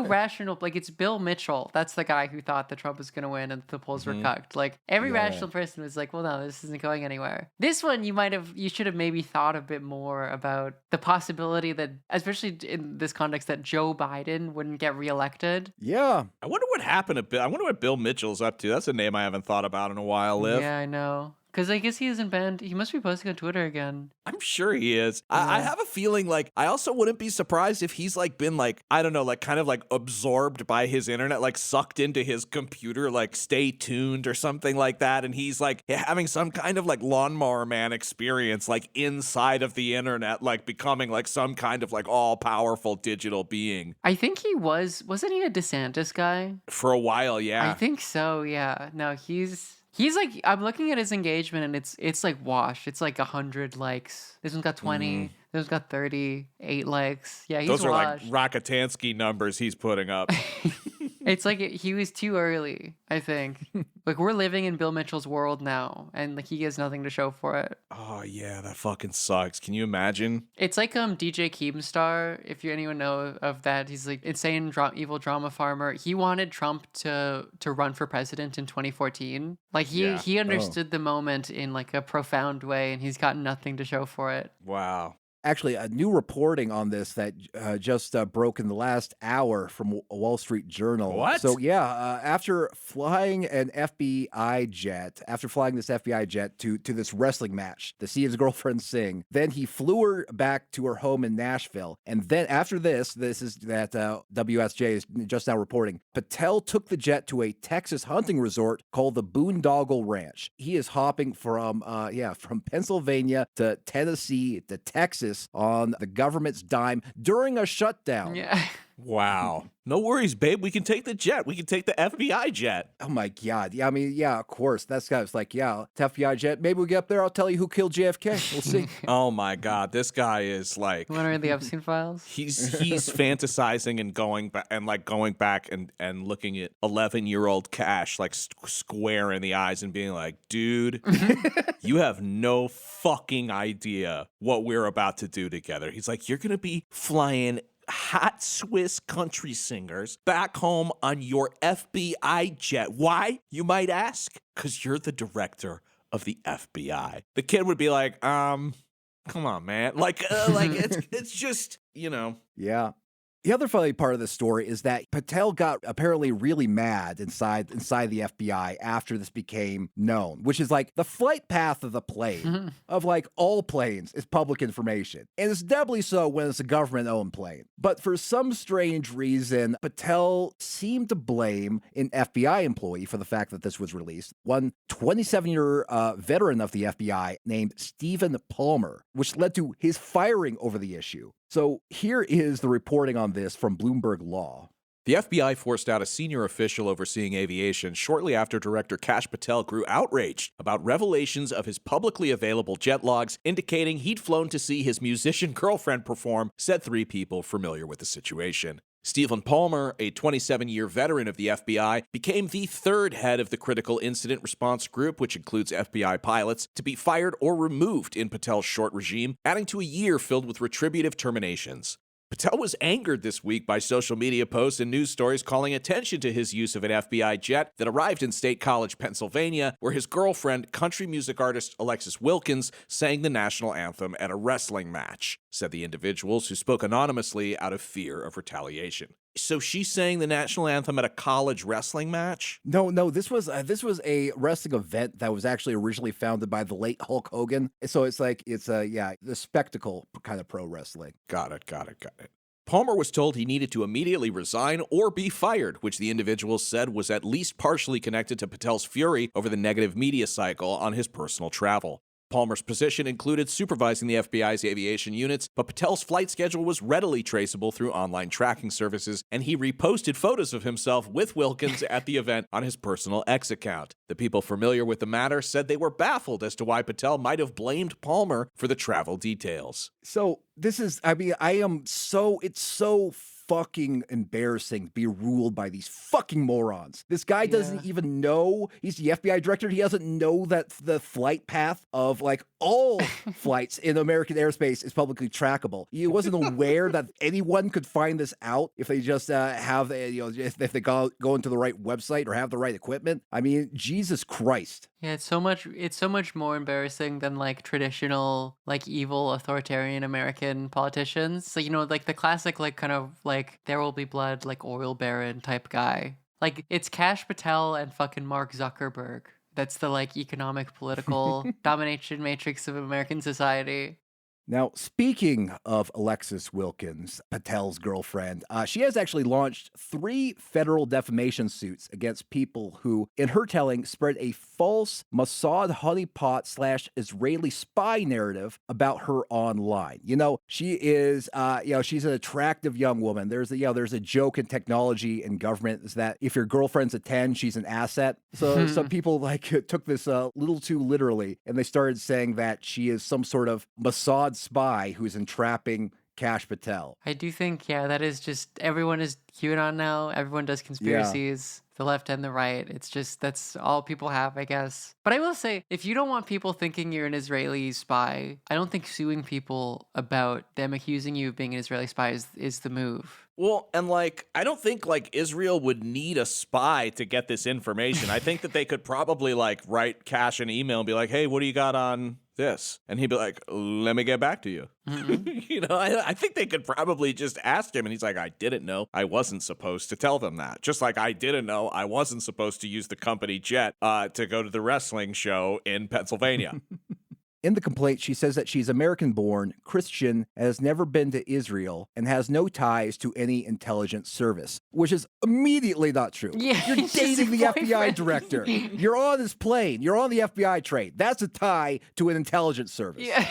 rational, like it's Bill Mitchell. That's the guy who thought that Trump was going to win and the polls were cucked. Like every rational person was like, well, no, this isn't going anywhere. This one, you should have maybe thought a bit more about the possibility that, especially in this context, that Joe Biden wouldn't get reelected. Yeah. I wonder what happened to Bill. I wonder what Bill Mitchell's up to. That's a name I haven't thought about in a while, Liv. Yeah, I know. Because I guess he isn't banned. He must be posting on Twitter again. I'm sure he is. I have a feeling like I also wouldn't be surprised if he's like been like, I don't know, like kind of like absorbed by his internet, like sucked into his computer, like stay tuned or something like that. And he's like having some kind of like Lawnmower Man experience, like inside of the internet, like becoming like some kind of like all powerful digital being. I think he wasn't he a DeSantis guy? For a while, yeah. I think so, yeah. No, He's like, I'm looking at his engagement and it's like washed. It's like 100 likes. This one's got 20. This one's got 38 likes. Yeah, he's Those are washed. like Rakatansky numbers he's putting up. It's like he was too early, I think. Like we're living in Bill Mitchell's world now, and like he has nothing to show for it. Oh yeah, that fucking sucks. Can you imagine? It's like DJ Keemstar, if anyone know of that. He's like insane evil drama farmer. He wanted Trump to run for president in 2014. Like he understood the moment in like a profound way, and he's got nothing to show for it. Wow. Actually, a new reporting on this that just broke in the last hour from Wall Street Journal. What? So, after flying this FBI jet to this wrestling match to see his girlfriend sing, then he flew her back to her home in Nashville. And then after this is that WSJ is just now reporting, Patel took the jet to a Texas hunting resort called the Boondoggle Ranch. He is hopping from Pennsylvania to Tennessee to Texas on the government's dime during a shutdown. Yeah. Wow. No worries, babe. We can take the jet. We can take the FBI jet. Oh my God. Yeah, I mean, yeah, of course. That's guy's like, yeah, it's FBI jet. Maybe we get up there. I'll tell you who killed JFK. We'll see. Oh my God. This guy is like, You want to read the Epstein files? He's fantasizing and going back and looking at 11-year-old Kash like square in the eyes and being like, dude, you have no fucking idea what we're about to do together. He's like, you're going to be flying hot Swiss country singers back home on your FBI jet. Why, you might ask? Because you're the director of the FBI. The kid would be like, come on, man. Like it's just, Yeah. The other funny part of the story is that Patel got apparently really mad inside the FBI after this became known, which is like the flight path of the plane, of like all planes, is public information. And it's doubly so when it's a government-owned plane. But for some strange reason, Patel seemed to blame an FBI employee for the fact that this was released. One 27-year veteran of the FBI named Stephen Palmer, which led to his firing over the issue. So here is the reporting on this from Bloomberg Law. The FBI forced out a senior official overseeing aviation shortly after Director Kash Patel grew outraged about revelations of his publicly available jet logs indicating he'd flown to see his musician girlfriend perform, said 3 people familiar with the situation. Stephen Palmer, a 27-year veteran of the FBI, became the 3rd head of the Critical Incident Response Group, which includes FBI pilots, to be fired or removed in Patel's short regime, adding to a year filled with retributive terminations. Patel was angered this week by social media posts and news stories calling attention to his use of an FBI jet that arrived in State College, Pennsylvania, where his girlfriend, country music artist Alexis Wilkins, sang the national anthem at a wrestling match, said the individuals who spoke anonymously out of fear of retaliation. So she sang the national anthem at a college wrestling match? No, this was a wrestling event that was actually originally founded by the late Hulk Hogan. So it's the spectacle kind of pro wrestling. Got it. Palmer was told he needed to immediately resign or be fired, which the individuals said was at least partially connected to Patel's fury over the negative media cycle on his personal travel. Palmer's position included supervising the FBI's aviation units, but Patel's flight schedule was readily traceable through online tracking services, and he reposted photos of himself with Wilkins at the event on his personal X account. The people familiar with the matter said they were baffled as to why Patel might have blamed Palmer for the travel details. So it's so fucking embarrassing to be ruled by these fucking morons. This guy doesn't even know, he's the FBI director, he doesn't know that the flight path of like all flights in American airspace is publicly trackable. He wasn't aware that anyone could find this out if they just if they go into the right website or have the right equipment. I mean, Jesus Christ. Yeah, it's so much more embarrassing than like traditional like evil authoritarian American politicians. So like the classic like kind of like there will be blood like oil baron type guy. Like it's Kash Patel and fucking Mark Zuckerberg. That's the like economic political domination matrix of American society. Now, speaking of Alexis Wilkins, Patel's girlfriend, she has actually launched 3 federal defamation suits against people who, in her telling, spread a false Mossad honeypot / Israeli spy narrative about her online. She is, she's an attractive young woman. There's a joke in technology and government is that if your girlfriend's a 10, she's an asset. So some people took this a little too literally, and they started saying that she is some sort of Mossad spy who's entrapping Kash Patel. I do think, that is just, everyone is QAnon now. Everyone does conspiracies, the left and the right. It's just, that's all people have, I guess. But I will say, if you don't want people thinking you're an Israeli spy, I don't think suing people about them accusing you of being an Israeli spy is the move. Well, and I don't think Israel would need a spy to get this information. I think that they could probably write Kash an email and be like, hey, what do you got on this? And he'd be like, let me get back to you. Mm-hmm. I think they could probably just ask him. And he's like, I didn't know. I wasn't supposed to tell them that. Just like I didn't know I wasn't supposed to use the company jet to go to the wrestling show in Pennsylvania. In the complaint, she says that she's American-born, Christian, has never been to Israel, and has no ties to any intelligence service, which is immediately not true. Yeah, you're dating the FBI director. You're on this plane. You're on the FBI train. That's a tie to an intelligence service. Yeah.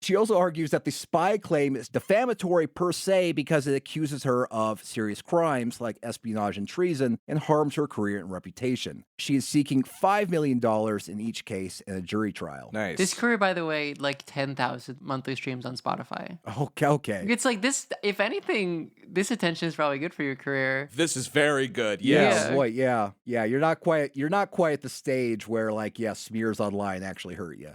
She also argues that the spy claim is defamatory per se because it accuses her of serious crimes like espionage and treason and harms her career and reputation. She is seeking $5 million in each case in a jury trial. Nice. This career, by the way, 10,000 monthly streams on Spotify. Okay. It's this, if anything, this attention is probably good for your career. This is very good. Yes. Yeah, boy, yeah. You're not quite at the stage where smears online actually hurt you.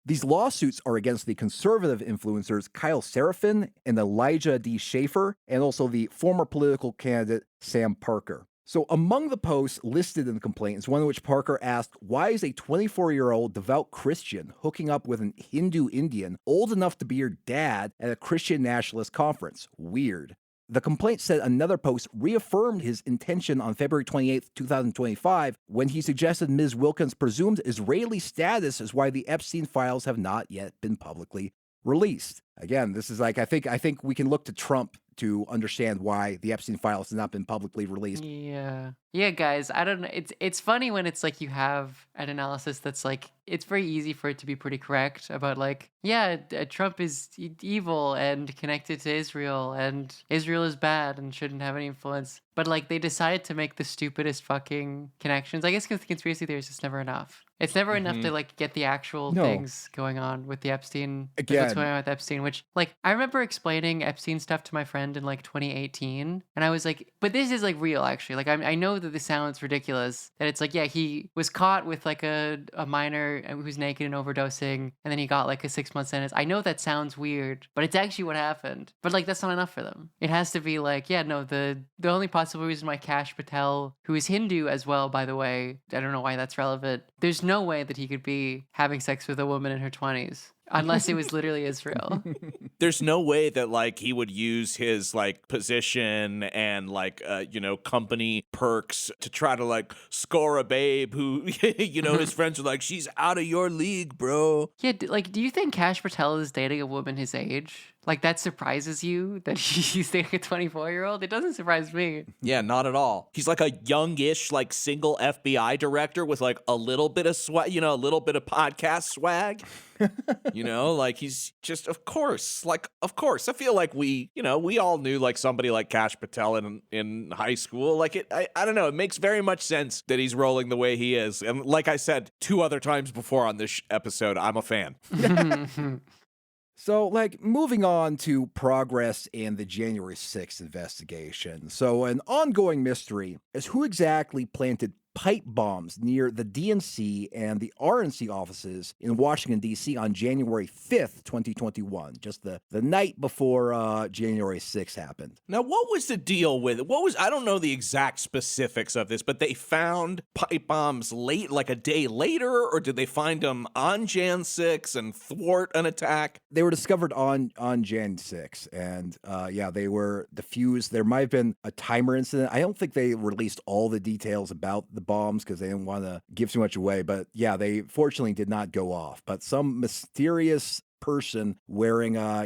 These lawsuits are against the conservative influencers Kyle Seraphin and Elijah D. Schaefer, and also the former political candidate Sam Parker. So among the posts listed in the complaint is one in which Parker asked, why is a 24-year-old devout Christian hooking up with an Hindu Indian old enough to be your dad at a Christian nationalist conference? Weird. The complaint said another post reaffirmed his intention on February 28, 2025, when he suggested Ms. Wilkins' presumed Israeli status is why the Epstein files have not yet been publicly released. Again, this is like, I think we can look to Trump to understand why the Epstein files have not been publicly released. Yeah, guys, I don't know. It's funny when it's like you have an analysis that's like, it's very easy for it to be pretty correct about like, Trump is evil and connected to Israel, and Israel is bad and shouldn't have any influence. But like they decided to make the stupidest fucking connections. I guess because the conspiracy theory is just never enough. It's never enough to like get the actual things going on with the Epstein. Again. What's going on with Epstein, which like I remember explaining Epstein stuff to my friend in like 2018. And I was like, but this is like real actually. Like I know that this sounds ridiculous. That it's like, yeah, he was caught with like a minor who's naked and overdosing. And then he got like a 6-month sentence. I know that sounds weird, but it's actually what happened. But like that's not enough for them. It has to be like, the only possible reason why Kash Patel, who is Hindu as well, by the way, I don't know why that's relevant. There's no way that he could be having sex with a woman in her 20s. Unless it was literally Israel. There's no way that like he would use his like position and like company perks to try to like score a babe who his friends are like, she's out of your league, bro. Yeah, like do you think Kash Patel is dating a woman his age? Like that surprises you that he's dating a 24-year-old? It doesn't surprise me. Yeah, not at all. He's like a youngish, like single FBI director with like a little bit of swag, a little bit of podcast swag. Like he's just, of course. I feel like we all knew like somebody like Kash Patel in high school. Like I don't know. It makes very much sense that he's rolling the way he is. And like I said 2 other times before on this episode, I'm a fan. So, like, moving on to progress in the January 6th investigation. So, an ongoing mystery is who exactly planted pipe bombs near the DNC and the RNC offices in Washington, D.C. on January 5th, 2021, just the night before January 6th happened. Now, what was the deal with it? I don't know the exact specifics of this, but they found pipe bombs late, like a day later, or did they find them on Jan 6 and thwart an attack? They were discovered on Jan 6, and they were diffused. There might have been a timer incident. I don't think they released all the details about the bombs because they didn't want to give too much away, but they fortunately did not go off. But some mysterious person wearing a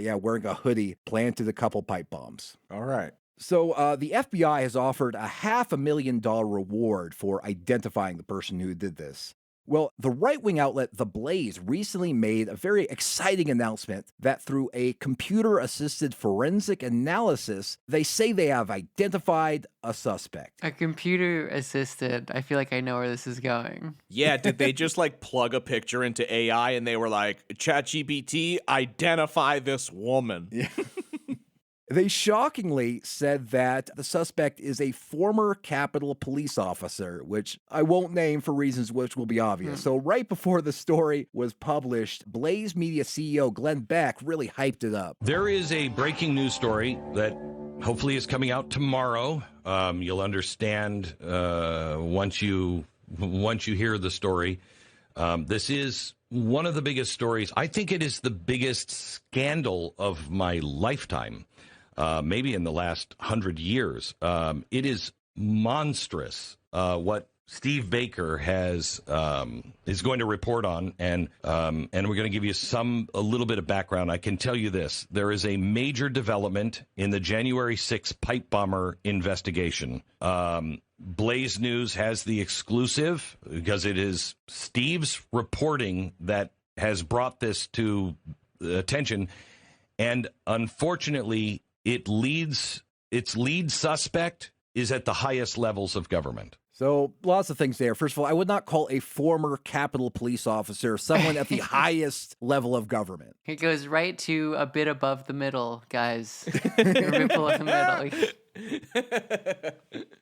hoodie planted a couple pipe bombs. All right. So the FBI has offered a $500,000 reward for identifying the person who did this. Well, the right-wing outlet The Blaze recently made a very exciting announcement that through a computer-assisted forensic analysis, they say they have identified a suspect. A computer-assisted? I feel like I know where this is going. Yeah, did they just like plug a picture into AI and they were like, ChatGPT, identify this woman? Yeah. They shockingly said that the suspect is a former Capitol police officer, which I won't name for reasons which will be obvious. So right before the story was published, Blaze Media CEO Glenn Beck really hyped it up. There is a breaking news story that hopefully is coming out tomorrow. You'll understand once you hear the story. This is one of the biggest stories. I think it is the biggest scandal of my lifetime. Maybe in the last 100 years. It is monstrous what Steve Baker is going to report on, and we're going to give you a little bit of background. I can tell you this: there is a major development in the January 6th pipe bomber investigation. Blaze News has the exclusive because it is Steve's reporting that has brought this to attention, and unfortunately, its lead suspect is at the highest levels of government. So lots of things there. First of all, I would not call a former Capitol police officer someone at the highest level of government. It goes right to a bit above the middle, guys. A bit below the middle.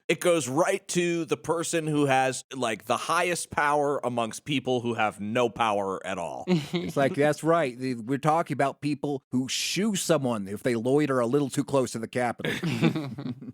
It goes right to the person who has like the highest power amongst people who have no power at all. It's like, that's right. We're talking about people who shoo someone if they loiter a little too close to the Capitol.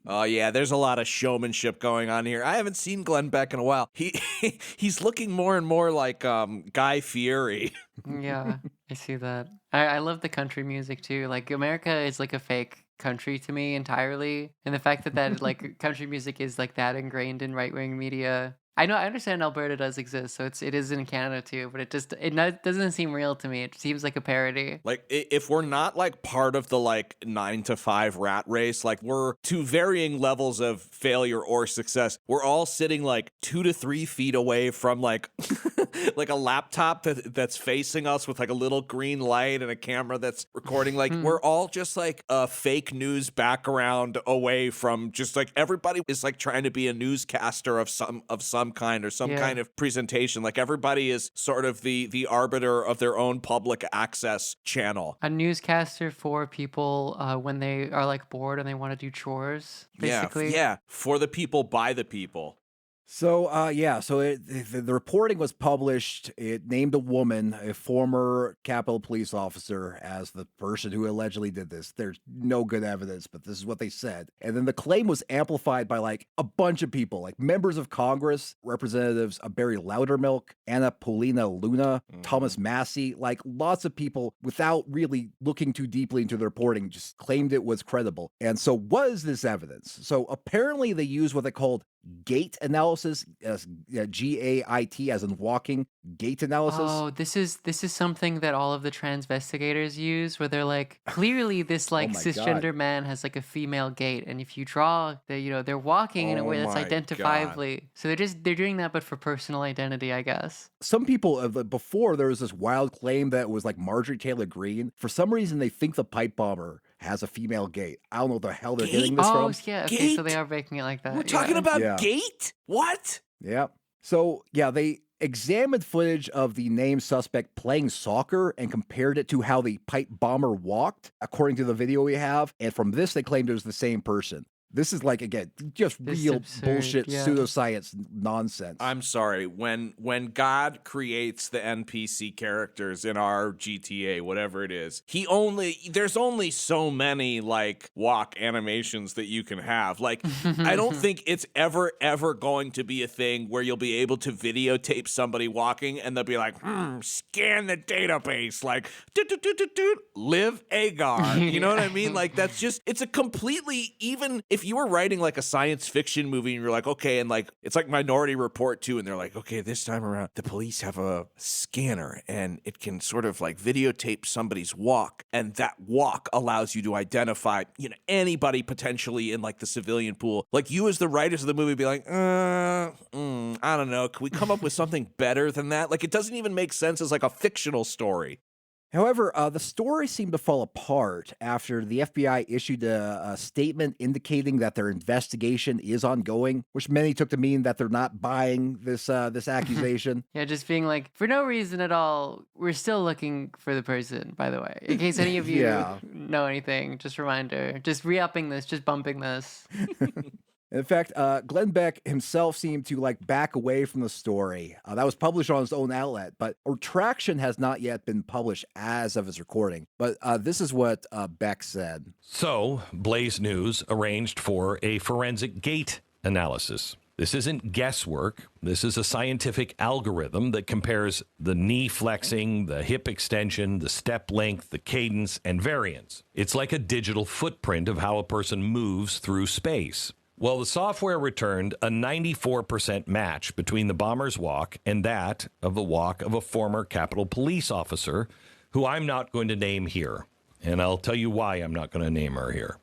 Oh, yeah, there's a lot of showmanship going on here. I haven't seen Glenn Beck in a while. He's looking more and more like Guy Fieri. Yeah. I see that. I love the country music too. Like America is like a fake country to me entirely, and the fact that like country music is like that ingrained in right wing media. I understand Alberta does exist, so it is in Canada too, but doesn't seem real to me. It seems like a parody. Like, if we're not like part of the like 9 to 5 rat race, like we're to varying levels of failure or success, we're all sitting like 2 to 3 feet away from like like a laptop that's facing us with like a little green light and a camera that's recording. Like we're all just like a fake news background away from just like everybody is like trying to be a newscaster of some kind or some kind of presentation. Like everybody is sort of the arbiter of their own public access channel. A newscaster for people when they are like bored and they want to do chores, basically. Yeah, for the people, by the people. So, the reporting was published. It named a woman, a former Capitol police officer, as the person who allegedly did this. There's no good evidence, but this is what they said. And then the claim was amplified by like a bunch of people, like members of Congress, Representatives Barry Loudermilk, Anna Paulina Luna, Thomas Massey, like lots of people without really looking too deeply into the reporting, just claimed it was credible. And so was this evidence? So apparently they used what they called gait analysis, GAIT, as in walking, gait analysis. Oh, this is something that all of the transvestigators use, where they're like, clearly this like cisgender man has like a female gait, and if you draw, they're walking in a way that's identifiably. So they're doing that, but for personal identity, I guess. Some people before there was this wild claim that it was like Margarie Taylor Greene. For some reason, they think the Pipebomber has a female gait. I don't know what the hell they're getting this from. Oh, yeah. Okay, so they are making it like that. We're talking about gait? What? Yeah. So, yeah, they examined footage of the named suspect playing soccer and compared it to how the pipe bomber walked, according to the video we have. And from this, they claimed it was the same person. This is like, again, just real bullshit, pseudoscience nonsense. I'm sorry. When God creates the NPC characters in our GTA, whatever it is, there's only so many like walk animations that you can have. Like, I don't think it's ever going to be a thing where you'll be able to videotape somebody walking and they'll be like, scan the database, like, live Agar. You know what I mean? Like, that's just, it's a completely, even if you were writing like a science fiction movie and you're like, okay, and like it's like Minority Report too, and they're like, okay, this time around the police have a scanner and it can sort of like videotape somebody's walk, and that walk allows you to identify anybody potentially in like the civilian pool. Like, you as the writers of the movie be like, I don't know, can we come up with something better than that? Like, it doesn't even make sense as like a fictional story. However, the story seemed to fall apart after the FBI issued a statement indicating that their investigation is ongoing, which many took to mean that they're not buying this accusation. Yeah, just being like, for no reason at all, we're still looking for the person, by the way. In case any of you know anything, just a reminder, just re-upping this, just bumping this. In fact, Glenn Beck himself seemed to like back away from the story. That was published on his own outlet, but a retraction has not yet been published as of his recording. But this is what Beck said. So, Blaze News arranged for a forensic gait analysis. This isn't guesswork. This is a scientific algorithm that compares the knee flexing, the hip extension, the step length, the cadence, and variance. It's like a digital footprint of how a person moves through space. Well, the software returned a 94% match between the bomber's walk and that of the walk of a former Capitol police officer, who I'm not going to name here. And I'll tell you why I'm not going to name her here.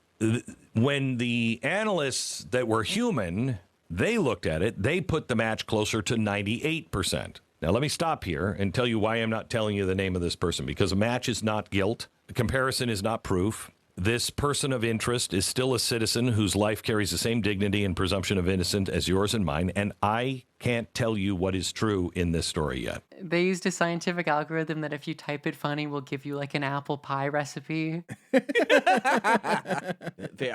When the analysts that were human, they looked at it, they put the match closer to 98%. Now, let me stop here and tell you why I'm not telling you the name of this person, because a match is not guilt. A comparison is not proof. This person of interest is still a citizen whose life carries the same dignity and presumption of innocence as yours and mine, and I can't tell you what is true in this story yet. They used a scientific algorithm that if you type it funny will give you like an apple pie recipe. I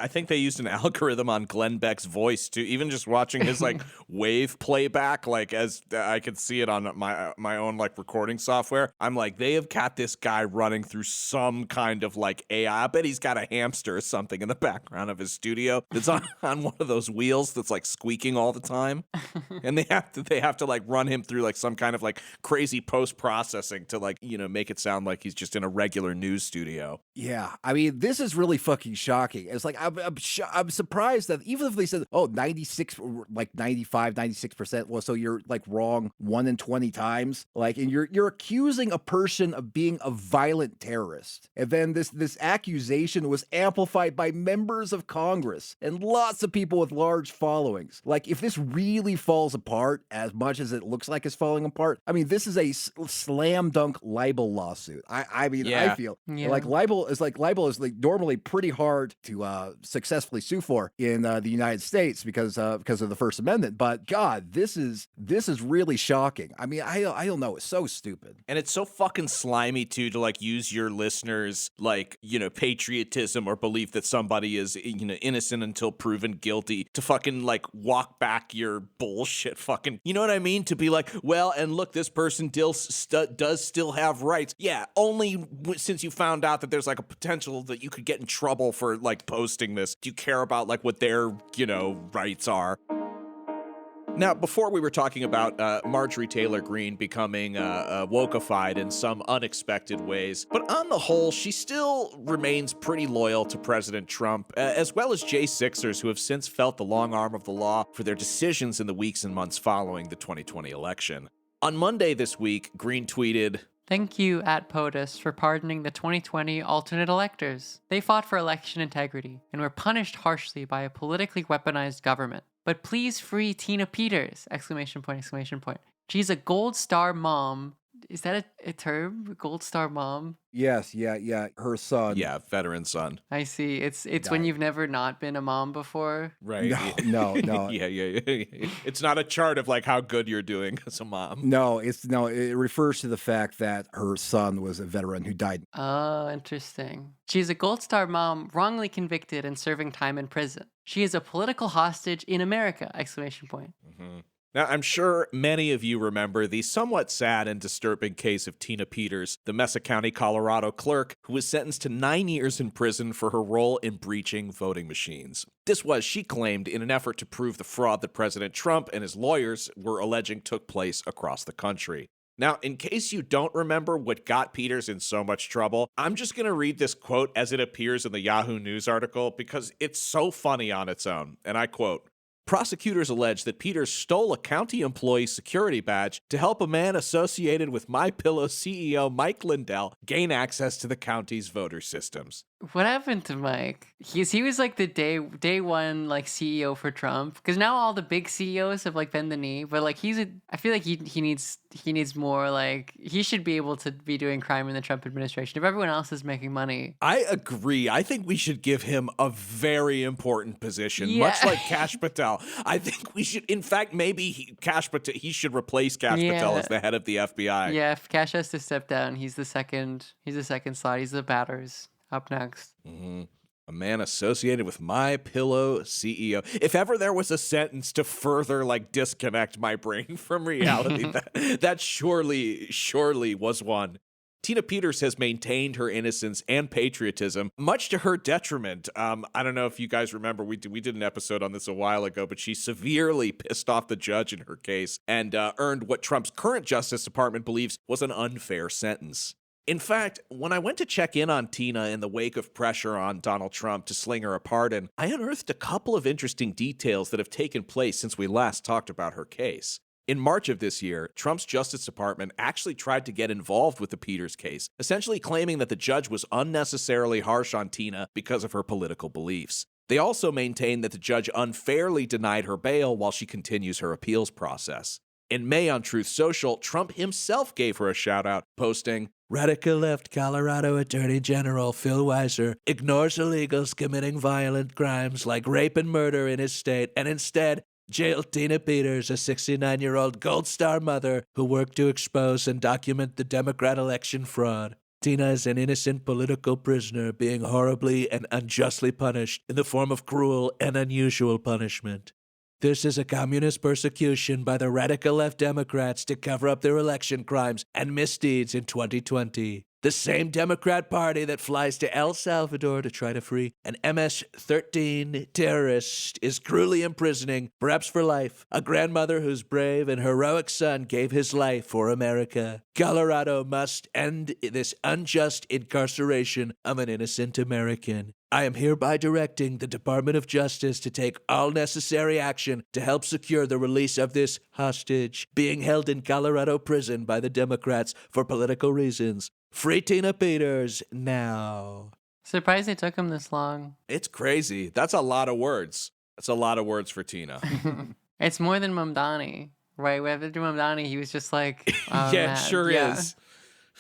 think they used an algorithm on Glenn Beck's voice too. Even just watching his like wave playback, like as I could see it on my own like recording software. I'm like, they have got this guy running through some kind of like AI. I bet he's got a hamster or something in the background of his studio that's on one of those wheels that's like squeaking all the time. And they have to like run him through like some kind of like crazy crazy post-processing to like, make it sound like he's just in a regular news studio. Yeah, I mean, this is really fucking shocking. It's like, I'm surprised that even if they said, 96, like 95, 96%, well, so you're like wrong 1 in 20 times, like, and you're accusing a person of being a violent terrorist. And then this accusation was amplified by members of Congress and lots of people with large followings. Like, if this really falls apart as much as it looks like it's falling apart, I mean, this is a slam dunk libel lawsuit. I feel like libel is like normally pretty hard to successfully sue for in the United States because of the First Amendment. But God, this is really shocking. I mean, I don't know. It's so stupid. And it's so fucking slimy too, to like use your listeners' like, patriotism or belief that somebody is, innocent until proven guilty to fucking like walk back your bullshit fucking, you know what I mean? To be like, well, and look, this person does still have rights. Yeah, only since you found out that there's like a potential that you could get in trouble for like posting this. Do you care about like what their, rights are? Now, before we were talking about Margarie Taylor Greene becoming wokeified in some unexpected ways, but on the whole, she still remains pretty loyal to President Trump, as well as J6ers who have since felt the long arm of the law for their decisions in the weeks and months following the 2020 election. On Monday this week, Greene tweeted, "Thank you, @POTUS, for pardoning the 2020 alternate electors. They fought for election integrity and were punished harshly by a politically weaponized government. But please free Tina Peters! ! She's a gold star mom." Is that a term? Gold star mom? Yes, yeah. Her son. Yeah, veteran son. I see. It's when you've never not been a mom before. Right. No. Yeah. It's not a chart of like how good you're doing as a mom. No, it refers to the fact that her son was a veteran who died. Oh, interesting. She's a gold star mom wrongly convicted and serving time in prison. She is a political hostage in America! ! Mm-hmm. Now, I'm sure many of you remember the somewhat sad and disturbing case of Tina Peters, the Mesa County, Colorado clerk, who was sentenced to 9 years in prison for her role in breaching voting machines. This was, she claimed, in an effort to prove the fraud that President Trump and his lawyers were alleging took place across the country. Now, in case you don't remember what got Peters in so much trouble, I'm just going to read this quote as it appears in the Yahoo News article because it's so funny on its own, and I quote, "Prosecutors allege that Peters stole a county employee security badge to help a man associated with MyPillow CEO Mike Lindell gain access to the county's voter systems." What happened to Mike? He was like the day one like CEO for Trump, because now all the big CEOs have like bent the knee, but like I feel like he needs more, like he should be able to be doing crime in the Trump administration if everyone else is making money. I agree. I think we should give him a very important position, much like Kash Patel. I think we should, in fact, maybe Kash Patel, he should replace Kash Patel as the head of the FBI. Yeah, if Kash has to step down, he's the second slot. He's the batters. Up next. Mm-hmm. A man associated with MyPillow CEO. If ever there was a sentence to further like disconnect my brain from reality, that surely was one. Tina Peters has maintained her innocence and patriotism, much to her detriment. I don't know if you guys remember, we did an episode on this a while ago, but she severely pissed off the judge in her case and earned what Trump's current Justice Department believes was an unfair sentence. In fact, when I went to check in on Tina in the wake of pressure on Donald Trump to sling her a pardon, I unearthed a couple of interesting details that have taken place since we last talked about her case. In March of this year, Trump's Justice Department actually tried to get involved with the Peters case, essentially claiming that the judge was unnecessarily harsh on Tina because of her political beliefs. They also maintained that the judge unfairly denied her bail while she continues her appeals process. In May on Truth Social, Trump himself gave her a shout-out, posting, "Radical left Colorado Attorney General Phil Weiser ignores illegals committing violent crimes like rape and murder in his state and instead jailed Tina Peters, a 69-year-old Gold Star mother who worked to expose and document the Democrat election fraud. Tina is an innocent political prisoner being horribly and unjustly punished in the form of cruel and unusual punishment. This is a communist persecution by the radical left Democrats to cover up their election crimes and misdeeds in 2020. The same Democrat Party that flies to El Salvador to try to free an MS-13 terrorist is cruelly imprisoning, perhaps for life, a grandmother whose brave and heroic son gave his life for America. Colorado must end this unjust incarceration of an innocent American. I am hereby directing the Department of Justice to take all necessary action to help secure the release of this hostage being held in Colorado prison by the Democrats for political reasons. Free Tina Peters now. Surprised it took him this long. It's crazy. That's a lot of words. That's a lot of words for Tina. It's more than Mamdani, right? When I did Mamdani, he was just like, oh, yeah, mad. it sure is.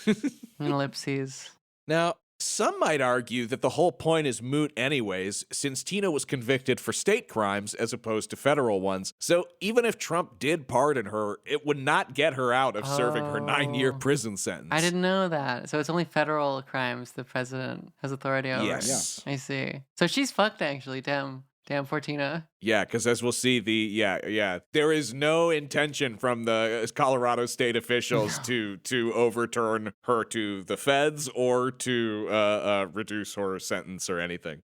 And ellipses. Now, some might argue that the whole point is moot anyways, since Tina was convicted for state crimes as opposed to federal ones. So even if Trump did pardon her, it would not get her out of serving her 9-year prison sentence. I didn't know that. So it's only federal crimes the president has authority over. Yes. I see. So she's fucked, actually. Damn for Tina. Yeah, because as we'll see, there is no intention from the Colorado state officials to overturn her to the feds or to reduce her sentence or anything.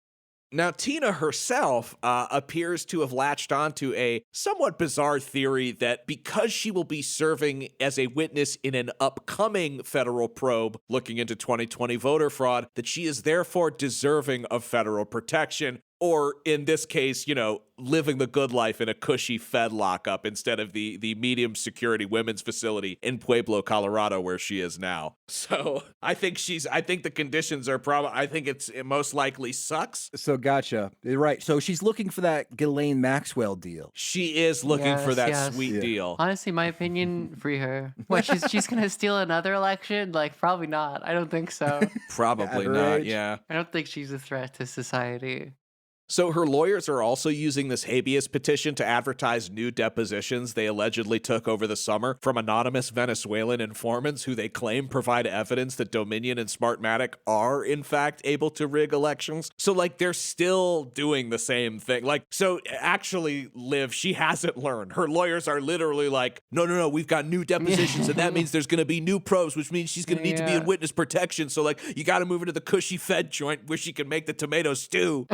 Now, Tina herself appears to have latched onto a somewhat bizarre theory that because she will be serving as a witness in an upcoming federal probe looking into 2020 voter fraud, that she is therefore deserving of federal protection. Or in this case, living the good life in a cushy Fed lockup instead of the medium security women's facility in Pueblo, Colorado, where she is now. So I think the conditions are it most likely sucks. So gotcha. You're right. So she's looking for that Ghislaine Maxwell deal. She is looking for that sweet deal. Honestly, my opinion, free her. What, she's gonna steal another election? Like, probably not. I don't think so. Probably not, yeah. I don't think she's a threat to society. So her lawyers are also using this habeas petition to advertise new depositions they allegedly took over the summer from anonymous Venezuelan informants who they claim provide evidence that Dominion and Smartmatic are, in fact, able to rig elections. So, they're still doing the same thing. Actually, Liv, she hasn't learned. Her lawyers are literally like, no, we've got new depositions, and that means there's going to be new probes, which means she's going to need to be in witness protection. So, you got to move her to the cushy Fed joint where she can make the tomato stew.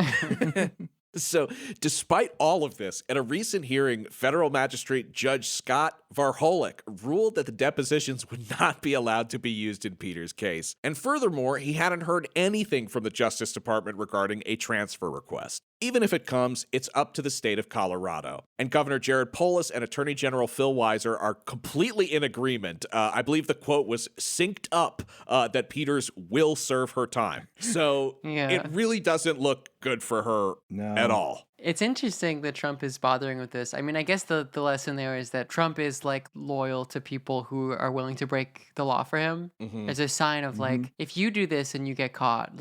So, despite all of this, at a recent hearing, federal magistrate Judge Scott Varholik ruled that the depositions would not be allowed to be used in Peter's case. And furthermore, he hadn't heard anything from the Justice Department regarding a transfer request. Even if it comes, it's up to the state of Colorado. And Governor Jared Polis and Attorney General Phil Weiser are completely in agreement. I believe the quote was synced up that Peters will serve her time. So it really doesn't look good for her at all. It's interesting that Trump is bothering with this. I mean, I guess the lesson there is that Trump is loyal to people who are willing to break the law for him. Mm-hmm. It's a sign of if you do this and you get caught,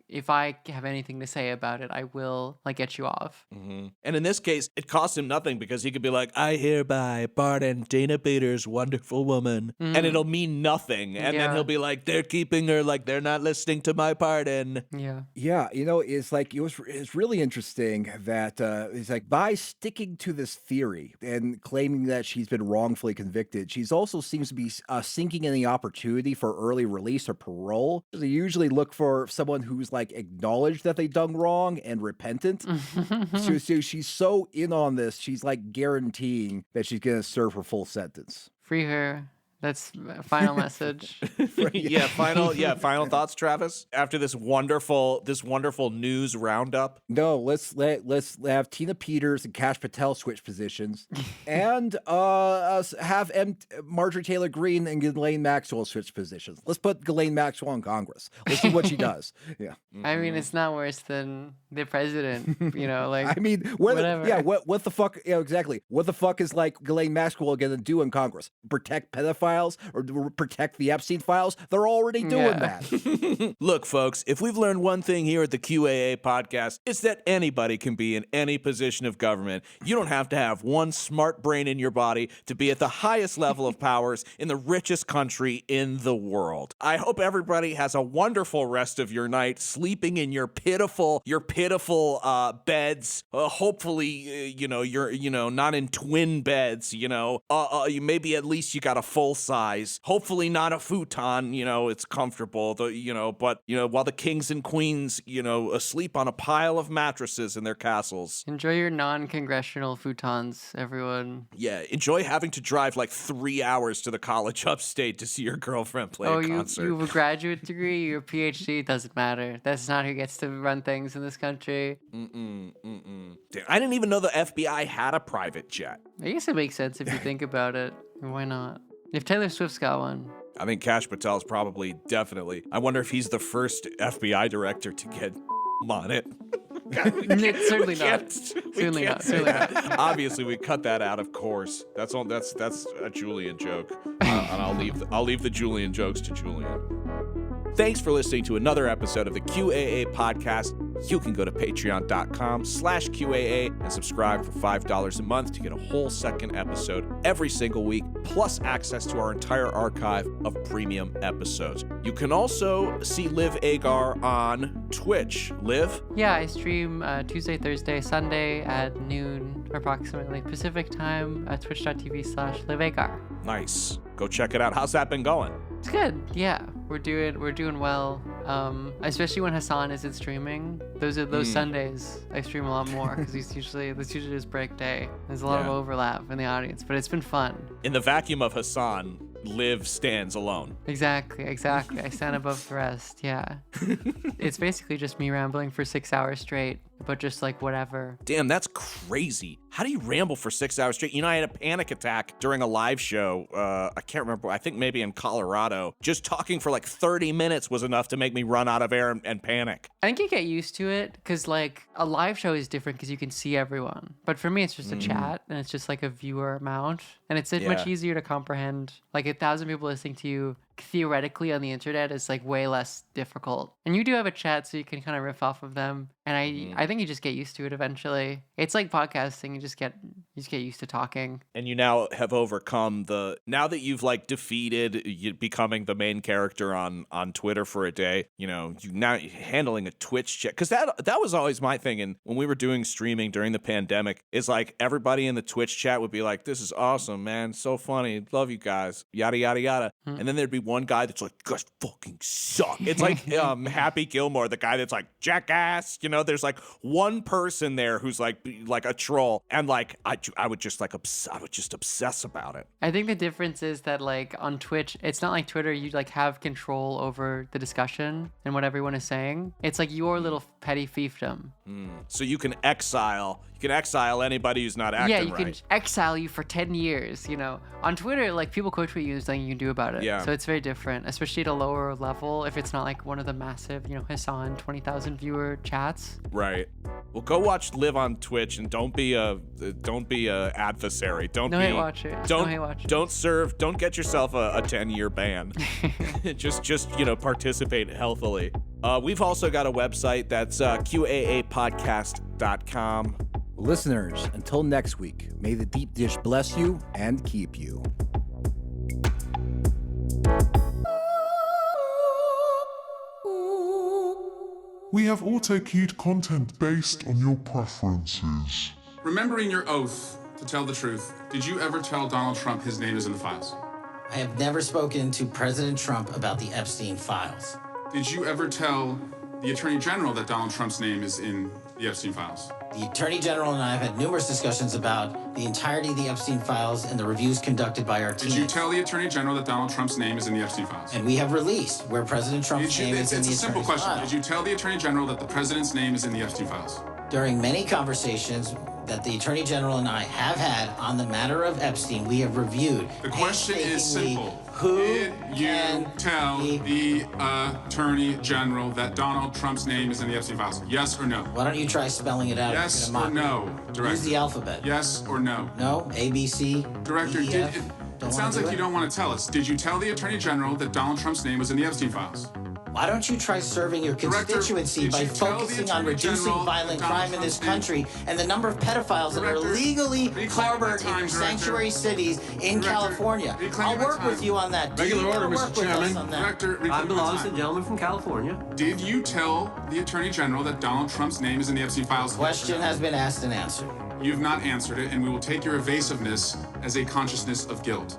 if I have anything to say about it, I will get you off. Mm-hmm. And in this case, it costs him nothing because he could be like, I hereby pardon Tina Peters, wonderful woman. Mm. And it'll mean nothing. And then he'll be like, they're keeping her, they're not listening to my pardon. Yeah. Yeah. It's really interesting that it's by sticking to this theory and claiming that she's been wrongfully convicted, she's also seems to be sinking any opportunity for early release or parole. They usually look for someone who's acknowledged that they've done wrong and repentant. So she's so in on this, she's guaranteeing that she's going to serve her full sentence. Free her. That's a final message. Final thoughts, Travis, after this wonderful news roundup. No, let's have Tina Peters and Kash Patel switch positions, and have Margarie Taylor Greene and Ghislaine Maxwell switch positions. Let's put Ghislaine Maxwell in Congress. Let's see what she does. Yeah, I mean, it's not worse than the president. I mean, whatever. Yeah, what the fuck? Yeah, exactly. What the fuck is Ghislaine Maxwell going to do in Congress? Protect pedophiles or protect the Epstein files? They're already doing that. Look, folks, if we've learned one thing here at the QAA podcast, it's that anybody can be in any position of government. You don't have to have one smart brain in your body to be at the highest level of powers in the richest country in the world. I hope everybody has a wonderful rest of your night, sleeping in your pitiful beds. Hopefully, you're not in twin beds. Maybe at least you got a full size. Hopefully not a futon, it's comfortable, but while the kings and queens, asleep on a pile of mattresses in their castles. Enjoy your non-congressional futons, everyone. Yeah, enjoy having to drive like 3 hours to the college upstate to see your girlfriend play a concert. You have a graduate degree, your PhD, doesn't matter. That's not who gets to run things in this country. Damn, I didn't even know the FBI had a private jet. I guess it makes sense if you think about it. Why not? If Taylor Swift's got one. I think Kash Patel's definitely. I wonder if he's the first FBI director to get on it. Certainly not. Certainly not. Obviously, we cut that out, of course. That's a Julian joke. And I'll leave the Julian jokes to Julian. Thanks for listening to another episode of the QAA podcast. You can go to patreon.com/QAA and subscribe for $5 a month to get a whole second episode every single week, plus access to our entire archive of premium episodes. You can also see Liv Agar on Twitch. Liv? Yeah, I stream Tuesday, Thursday, Sunday at noon, approximately Pacific time at twitch.tv/LivAgar. Nice. Go check it out. How's that been going? It's good. Yeah, we're doing well. Especially when Hassan isn't streaming. Those Sundays I stream a lot more because that's usually his break day. There's a lot of overlap in the audience, but it's been fun. In the vacuum of Hassan, Liv stands alone. Exactly. I stand above the rest. Yeah. It's basically just me rambling for 6 hours straight, but just like whatever. Damn, that's crazy. How do you ramble for 6 hours straight? I had a panic attack during a live show. I can't remember. I think maybe in Colorado. Just talking for like 30 minutes was enough to make me run out of air and panic. I think you get used to it because like a live show is different because you can see everyone. But for me, it's just a chat and it's just like a viewer amount. And it's much easier to comprehend. Like 1,000 people listening to you theoretically on the internet is like way less difficult. And you do have a chat so you can kind of riff off of them. And I think you just get used to it eventually. It's like podcasting. You just get used to talking. And you now have overcome now that you've like defeated becoming the main character on Twitter for a day, you now handling a Twitch chat. Cause that was always my thing. And when we were doing streaming during the pandemic, it's like everybody in the Twitch chat would be like, this is awesome, man. So funny. Love you guys. Yada, yada, yada. And then there'd be one guy that's like, you guys fucking suck. It's like Happy Gilmore, the guy that's like, jackass. There's like one person there who's like a troll. And like, I would just obsess about it. I think the difference is that like on Twitch, it's not like Twitter. You like have control over the discussion and what everyone is saying. It's like your little petty fiefdom. So you can exile anybody who's not acting right. Yeah, you can exile you for 10 years, On Twitter, like, people quote tweet you, there's nothing you can do about it. Yeah. So it's very different, especially at a lower level, if it's not like one of the massive, Hassan 20,000 viewer chats. Right. Well, go watch Liv on Twitch and don't be a adversary. Don't hate watchers. Don't get yourself a 10-year ban. just participate healthily. We've also got a website that's QAApodcast.com. Listeners, until next week, may the deep dish bless you and keep you. We have auto-cued content based on your preferences. Remembering your oath to tell the truth, did you ever tell Donald Trump his name is in the files? I have never spoken to President Trump about the Epstein files. Did you ever tell the Attorney General that Donald Trump's name is in the Epstein files? The Attorney General and I have had numerous discussions about the entirety of the Epstein files and the reviews conducted by our team. Did you tell the Attorney General that Donald Trump's name is in the Epstein files? And we have released where President Trump's name is in the Attorney's files. It's a simple question. Did you tell the Attorney General that the President's name is in the Epstein files? During many conversations that the Attorney General and I have had on the matter of Epstein, we have reviewed. The question is simple. Who did you tell the Attorney General that Donald Trump's name is in the Epstein files? Yes or no? Why don't you try spelling it out? Yes or no, Director? Use the alphabet. Yes or no? No, A, B, C, Director, D, F. It sounds like you don't want to tell us. Did you tell the Attorney General that Donald Trump's name was in the Epstein files? Why don't you try serving your constituency by focusing on reducing violent crime in this country and the number of pedophiles that are legally harbored in your sanctuary cities in California? I'll work with you on that. Regular order, Mr. Chairman. I'm the lawless gentleman from California. Did you tell the Attorney General that Donald Trump's name is in the Epstein files? Question has been asked and answered. You've not answered it, and we will take your evasiveness as a consciousness of guilt.